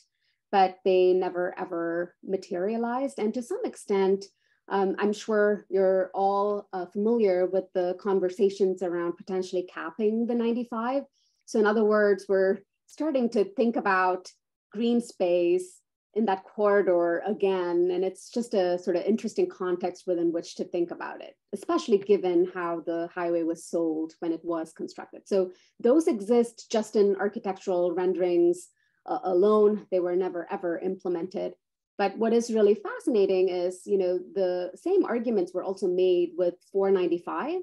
but they never ever materialized. And to some extent, I'm sure you're all familiar with the conversations around potentially capping the 95. So in other words, we're starting to think about green space in that corridor again. And it's just a sort of interesting context within which to think about it, especially given how the highway was sold when it was constructed. So those exist just in architectural renderings alone. They were never ever implemented. But what is really fascinating is, the same arguments were also made with 495.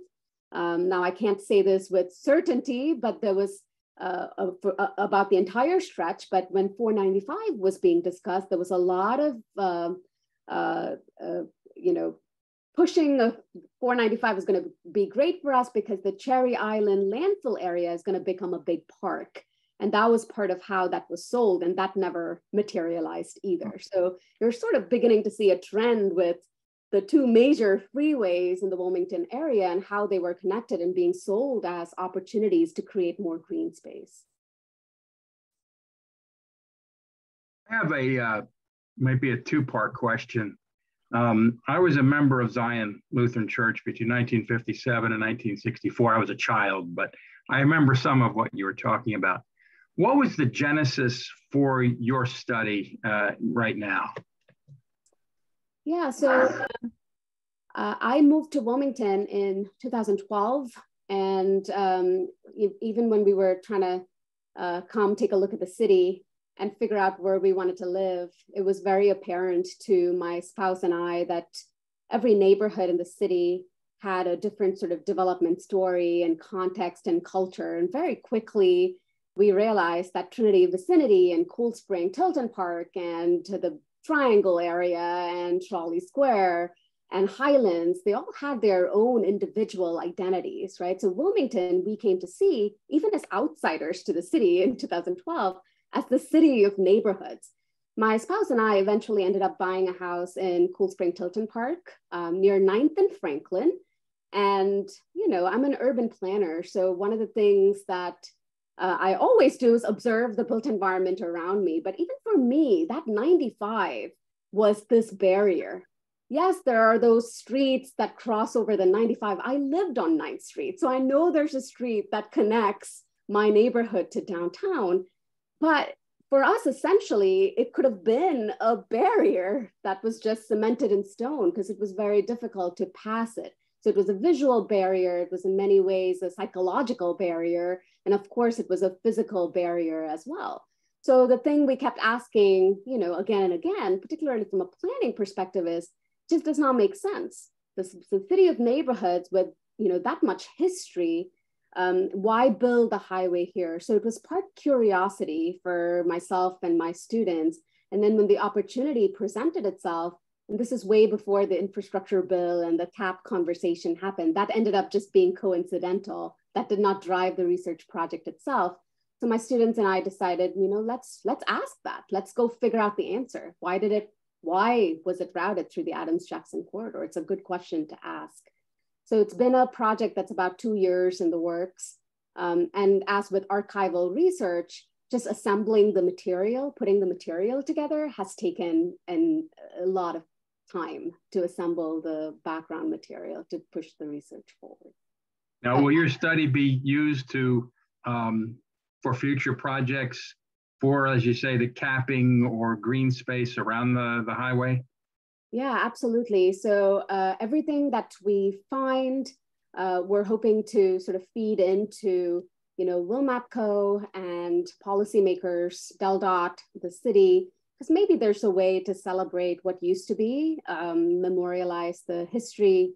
Now I can't say this with certainty, but there was about the entire stretch, but when 495 was being discussed, there was a lot of, pushing of 495 is going to be great for us because the Cherry Island landfill area is going to become a big park. And that was part of how that was sold, and that never materialized either. So you're sort of beginning to see a trend with the two major freeways in the Wilmington area and how they were connected and being sold as opportunities to create more green space. I have might be a two-part question. I was a member of Zion Lutheran Church between 1957 and 1964. I was a child, but I remember some of what you were talking about. What was the genesis for your study right now? Yeah, so I moved to Wilmington in 2012, and even when we were trying to come take a look at the city and figure out where we wanted to live, it was very apparent to my spouse and I that every neighborhood in the city had a different sort of development story and context and culture. And very quickly, we realized that Trinity vicinity and Cool Spring, Tilton Park, and the Triangle area and Trolley Square and Highlands, they all had their own individual identities, right? So Wilmington, we came to see, even as outsiders to the city in 2012, as the city of neighborhoods. My spouse and I eventually ended up buying a house in Cool Spring, Tilton Park, near 9th and Franklin. And, I'm an urban planner. So one of the things that I always do is observe the built environment around me. But even for me, that 95 was this barrier. Yes, there are those streets that cross over the 95. I lived on 9th Street, so I know there's a street that connects my neighborhood to downtown. But for us, essentially, it could have been a barrier that was just cemented in stone because it was very difficult to pass it. So it was a visual barrier. It was in many ways a psychological barrier. And of course, it was a physical barrier as well. So the thing we kept asking, again and again, particularly from a planning perspective, is just does not make sense. The city of neighborhoods with, that much history, why build a highway here? So it was part curiosity for myself and my students. And then when the opportunity presented itself, and this is way before the infrastructure bill and the CAP conversation happened, that ended up just being coincidental. That did not drive the research project itself. So my students and I decided, let's ask that. Let's go figure out the answer. Why was it routed through the Adams-Jackson corridor? It's a good question to ask. So it's been a project that's about 2 years in the works. And as with archival research, just assembling the material, putting the material together has taken a lot of time to assemble the background material to push the research forward. Now, will your study be used for future projects for, as you say, the capping or green space around the highway? Yeah, absolutely. So everything that we find, we're hoping to sort of feed into, WilMapCo and policymakers, DelDOT, the city, because maybe there's a way to celebrate what used to be, memorialize the history.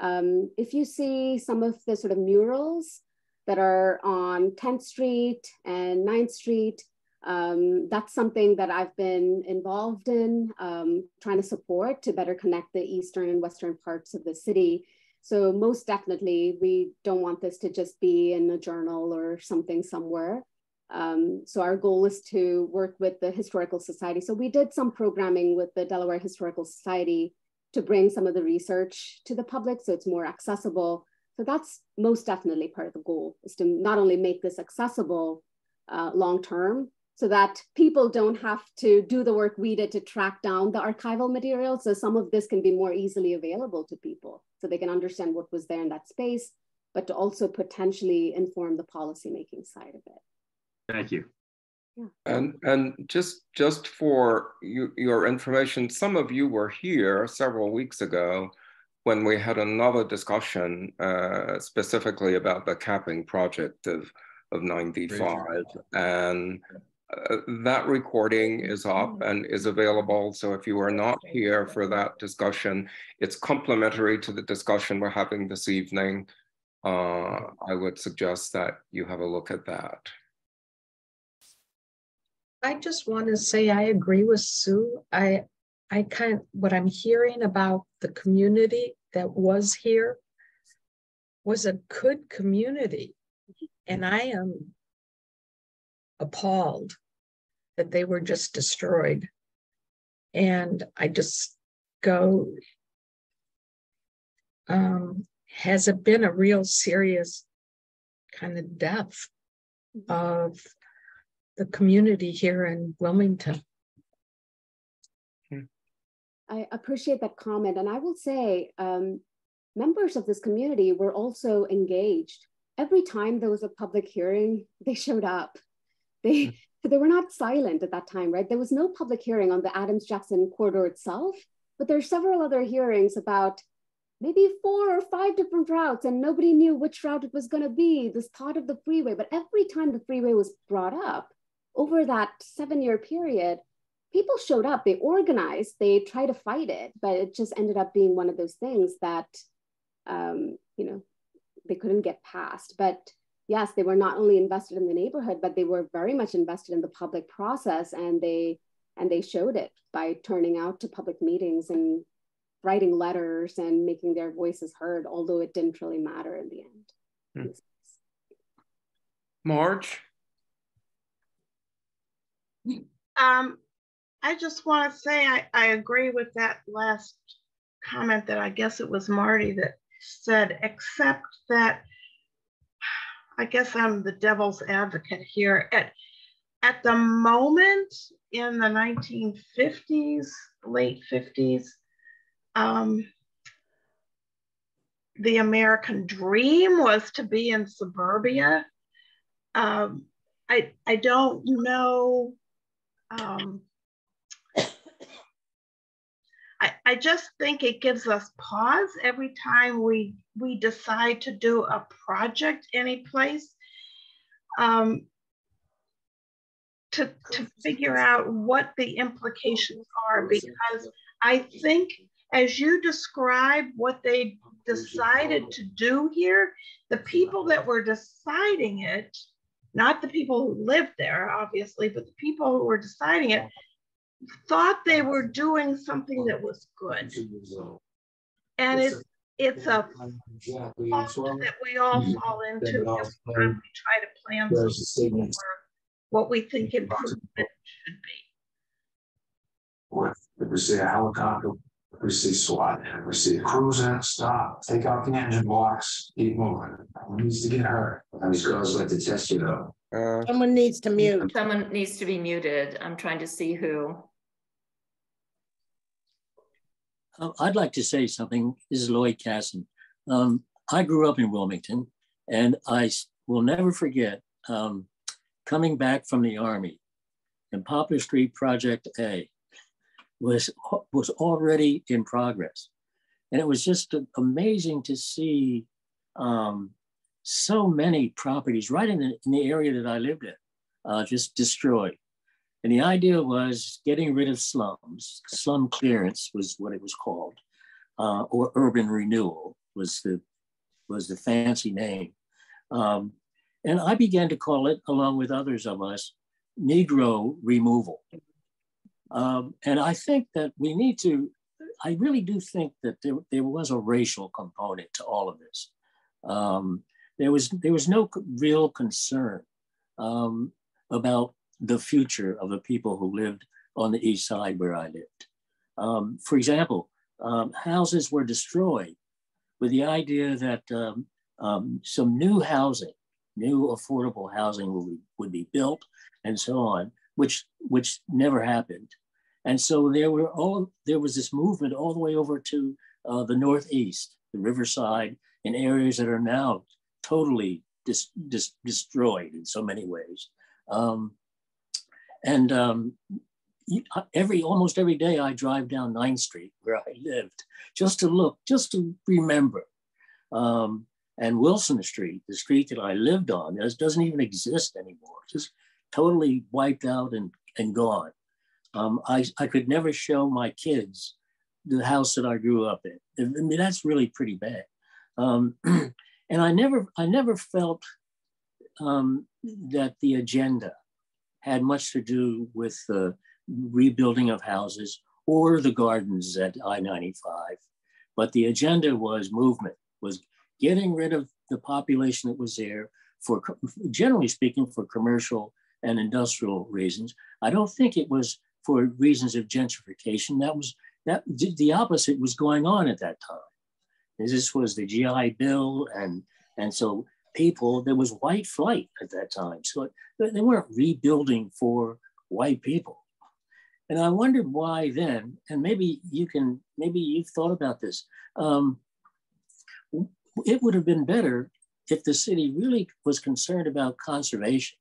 If you see some of the sort of murals that are on 10th Street and 9th Street. That's something that I've been involved in, trying to support to better connect the eastern and western parts of the city. So most definitely, we don't want this to just be in a journal or something somewhere. So our goal is to work with the Historical Society. So we did some programming with the Delaware Historical Society to bring some of the research to the public so it's more accessible. So that's most definitely part of the goal, is to not only make this accessible long-term, so that people don't have to do the work we did to track down the archival material. So some of this can be more easily available to people so they can understand what was there in that space, but to also potentially inform the policymaking side of it. Thank you. Yeah. And just for your information, some of you were here several weeks ago when we had another discussion specifically about the capping project of 95. And that recording is up and is available. So if you are not here for that discussion, it's complementary to the discussion we're having this evening. I would suggest that you have a look at that. I just want to say I agree with Sue. What I'm hearing about the community that was here was a good community. And I am appalled that they were just destroyed. And I just go, has it been a real serious kind of death of the community here in Wilmington? I appreciate that comment. And I will say, members of this community were also engaged. Every time there was a public hearing, they showed up. They were not silent at that time, right? There was no public hearing on the Adams-Jackson corridor itself, but there are several other hearings about maybe 4 or 5 different routes, and nobody knew which route it was going to be, this thought of the freeway. But every time the freeway was brought up over that 7-year period, people showed up, they organized, they tried to fight it, but it just ended up being one of those things that, they couldn't get past. But yes, they were not only invested in the neighborhood, but they were very much invested in the public process, and they showed it by turning out to public meetings and writing letters and making their voices heard, although it didn't really matter in the end. Marge? I just want to say I agree with that last comment that I guess it was Marty that said, except that I guess I'm the devil's advocate here. At the moment in the 1950s, late 50s, the American dream was to be in suburbia. I don't know. I just think it gives us pause every time we decide to do a project any place, to figure out what the implications are, because I think as you describe what they decided to do here, the people that were deciding it, not the people who lived there, obviously, but the people who were deciding it, thought they were doing something that was good. And it's a fault that we all fall into every time we try to plan something for what we think improvement should be. If we see a helicopter, if we see SWAT, if we see a cruiser, stop, take out the engine blocks, keep moving. Who needs to get hurt? These girls like to test you though. Someone needs to mute. Someone needs to be muted. I'm trying to see who. I'd like to say something. This is Lloyd Casson. I grew up in Wilmington, and I will never forget coming back from the Army, and Poplar Street Project A was already in progress. And it was just amazing to see so many properties right in the area that I lived in, just destroyed. And the idea was getting rid of slums. Slum clearance was what it was called, or urban renewal was the fancy name. And I began to call it, along with others of us, Negro removal. And I think that we need to, I really do think that there was a racial component to all of this. There was no real concern about the future of the people who lived on the East Side where I lived. For example, houses were destroyed with the idea that some new housing, new affordable housing would be built and so on, which never happened. And so there was this movement all the way over to the Northeast, the Riverside, in areas that are now totally destroyed in so many ways. Almost every day I drive down 9th Street where I lived, just to look, just to remember. And Wilson Street, the street that I lived on, doesn't even exist anymore, just totally wiped out and gone. I could never show my kids the house that I grew up in. I mean, that's really pretty bad. And I never felt that the agenda had much to do with the rebuilding of houses or the gardens at I-95, but the agenda was movement, was getting rid of the population that was there for, generally speaking, for commercial and industrial reasons. I don't think it was for reasons of gentrification. The opposite was going on at that time. This was the GI Bill, and so there was white flight at that time. So they weren't rebuilding for white people. And I wondered why then, and maybe you've thought about this. It would have been better if the city really was concerned about conservation,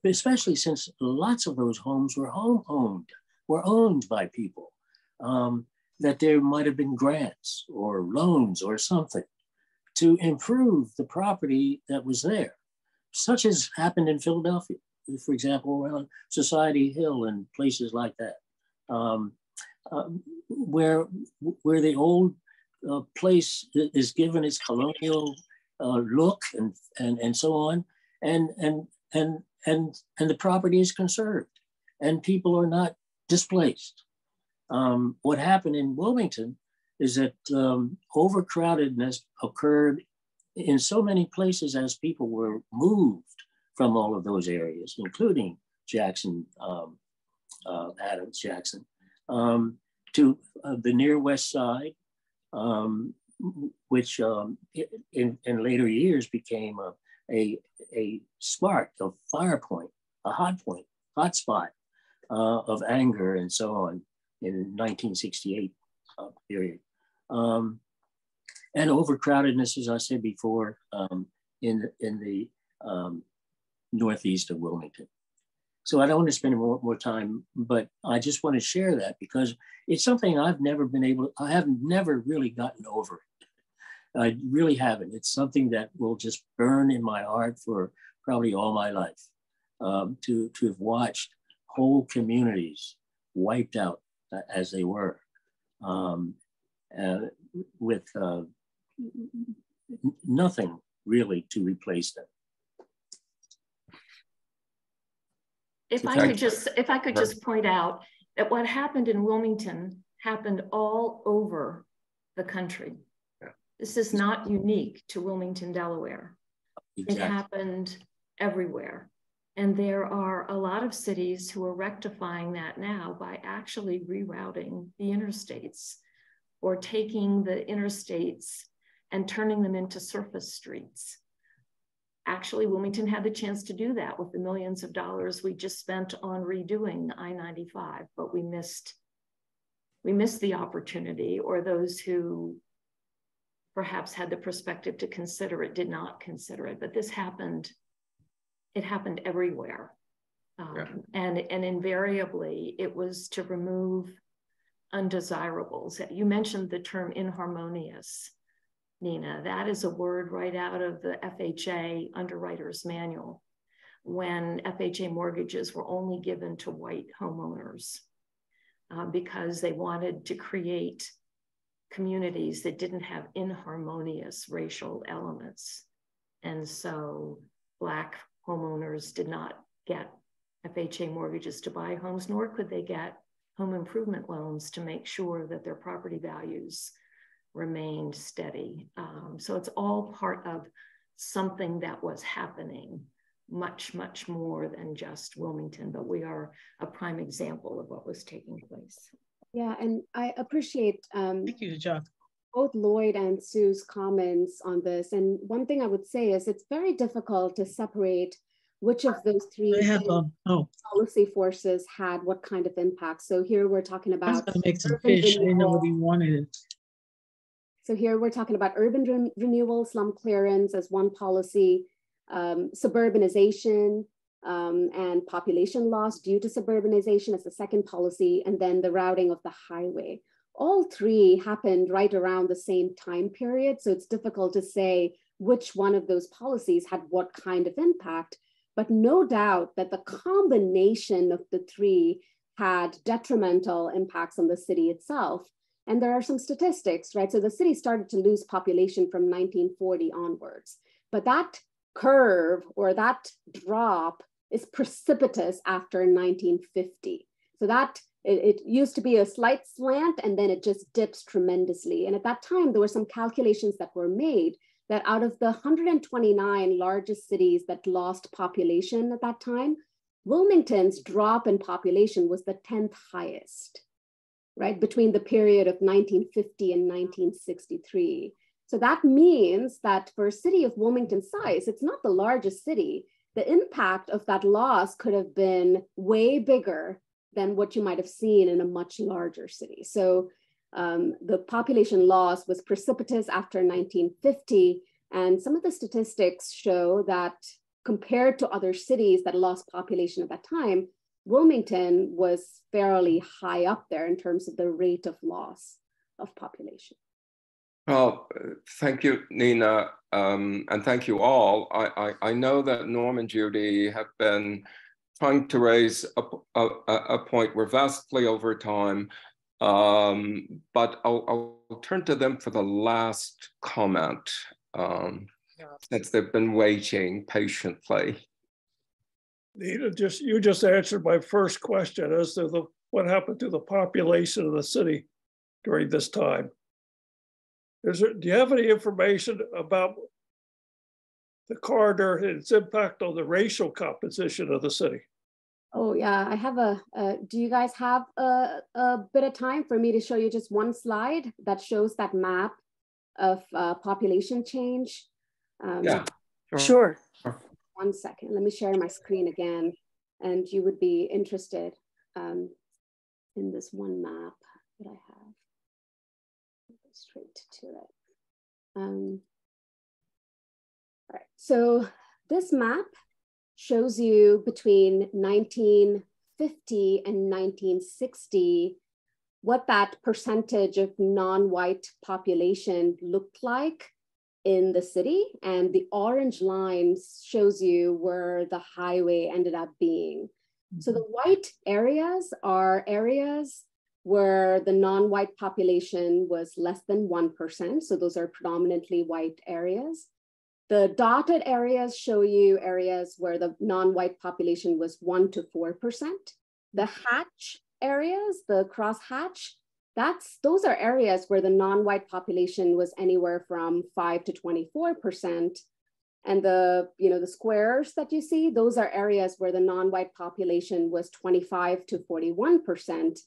especially since lots of those homes were owned by people, that there might have been grants or loans or something to improve the property that was there, such as happened in Philadelphia, for example, around Society Hill and places like that, where the old place is given its colonial look and so on, and the property is conserved, and people are not displaced. What happened in Wilmington is that overcrowdedness occurred in so many places as people were moved from all of those areas, including Jackson, Adams Jackson, to the near West Side, which in later years became a spark, a fire point, a hot spot of anger and so on in 1968 period. And overcrowdedness, as I said before, in the northeast of Wilmington. So I don't want to spend more time, but I just want to share that because it's something I have never really gotten over it. I really haven't. It's something that will just burn in my heart for probably all my life, to have watched whole communities wiped out as they were, with nothing really to replace them. If I could just point out that what happened in Wilmington happened all over the country. Yeah. This is not unique to Wilmington, Delaware. Exactly. It happened everywhere. And there are a lot of cities who are rectifying that now by actually rerouting the interstates or taking the interstates and turning them into surface streets. Actually, Wilmington had the chance to do that with the millions of dollars we just spent on redoing I-95, but we missed the opportunity, or those who perhaps had the perspective to consider it did not consider it. But this happened, it happened everywhere. And invariably it was to remove undesirables. You mentioned the term inharmonious, Nina. That is a word right out of the FHA Underwriter's Manual, when FHA mortgages were only given to white homeowners because they wanted to create communities that didn't have inharmonious racial elements. And so Black homeowners did not get FHA mortgages to buy homes, nor could they get home improvement loans to make sure that their property values remained steady. So it's all part of something that was happening much, much more than just Wilmington, but we are a prime example of what was taking place. Yeah, and I appreciate Thank you, John. both Lloyd and Sue's comments on this. And one thing I would say is it's very difficult to separate which of those three policy forces had what kind of impact. So here we're talking about make some fish. I didn't know what he wanted. So here we're talking about urban renewal, slum clearance as one policy, suburbanization and population loss due to suburbanization as the second policy, and then the routing of the highway. All three happened right around the same time period. So it's difficult to say which one of those policies had what kind of impact, but no doubt that the combination of the three had detrimental impacts on the city itself. And there are some statistics, right? So the city started to lose population from 1940 onwards, but that curve or that drop is precipitous after 1950. So that it used to be a slight slant and then it just dips tremendously. And at that time, there were some calculations that were made that out of the 129 largest cities that lost population at that time, Wilmington's drop in population was the 10th highest, right? Between the period of 1950 and 1963. So that means that for a city of Wilmington size, it's not the largest city. The impact of that loss could have been way bigger than what you might have seen in a much larger city. So the population loss was precipitous after 1950. And some of the statistics show that compared to other cities that lost population at that time, Wilmington was fairly high up there in terms of the rate of loss of population. Well, thank you, Nina, and thank you all. I know that Norm and Judy have been trying to raise a point vastly over time, but I'll turn to them for the last comment, since they've been waiting patiently. Nina, you just answered my first question as to what happened to the population of the city during this time. Do you have any information about the corridor and its impact on the racial composition of the city? Oh yeah, I have do you guys have a bit of time for me to show you just one slide that shows that map of population change? Yeah, sure. 1 second, let me share my screen again, and you would be interested in this one map that I have. Go straight to it. All right, so this map shows you between 1950 and 1960 what that percentage of non-white population looked like in the city, and the orange line shows you where the highway ended up being. So the white areas are areas where the non-white population was less than 1%. So those are predominantly white areas. The dotted areas show you areas where the non-white population was 1 to 4%. The hatch areas, the cross hatch, those are areas where the non-white population was anywhere from 5 to 24%. And the squares that you see, those are areas where the non-white population was 25 to 41%.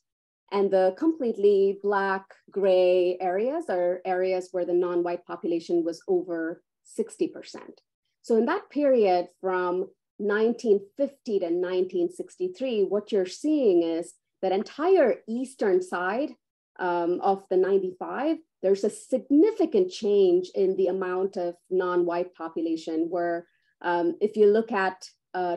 And the completely black, gray areas are areas where the non-white population was over 60%. So in that period from 1950 to 1963, what you're seeing is that entire eastern side of the 95, there's a significant change in the amount of non-white population where if you look at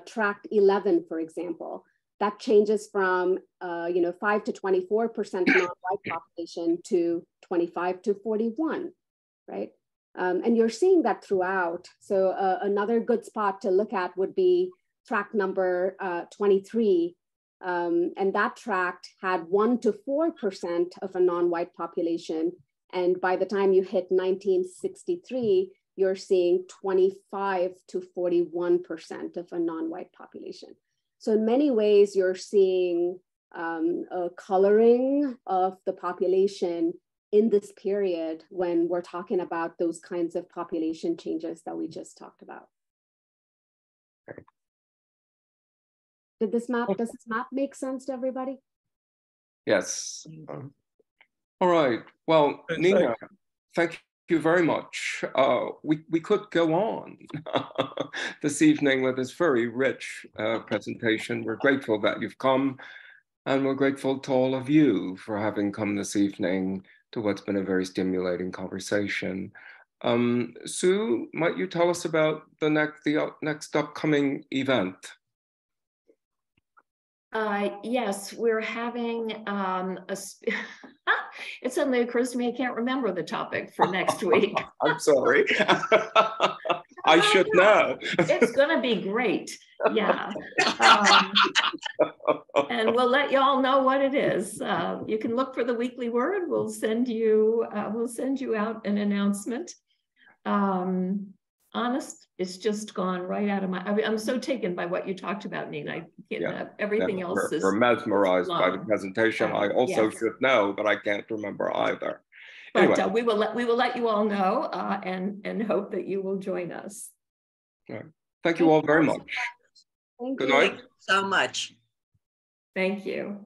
tract 11, for example, that changes from 5 to 24% non-white population to 25 to 41, right? And you're seeing that throughout. So another good spot to look at would be tract number 23. And that tract had 1 to 4% of a non-white population. And by the time you hit 1963, you're seeing 25 to 41% of a non-white population. So in many ways, you're seeing a coloring of the population in this period when we're talking about those kinds of population changes that we just talked about. Does this map make sense to everybody? Yes. All right. Well, Nina, thank you very much. We could go on this evening with this very rich presentation. We're grateful that you've come, and we're grateful to all of you for having come this evening to what's been a very stimulating conversation. Sue, might you tell us about the next upcoming event? Yes, we're having it suddenly occurs to me I can't remember the topic for next week. I'm sorry. I should know. It's going to be great. Yeah. And we'll let you all know what it is. You can look for the weekly word. We'll send you out an announcement. Honest, it's just gone right out of my, I'm so taken by what you talked about, Nina. Everything else is. We're mesmerized by the presentation. I also should know, but I can't remember either. But anyway. we will let you all know and hope that you will join us. Right. Thank you all very much. Thank Good you. night. Thank you so much. Thank you.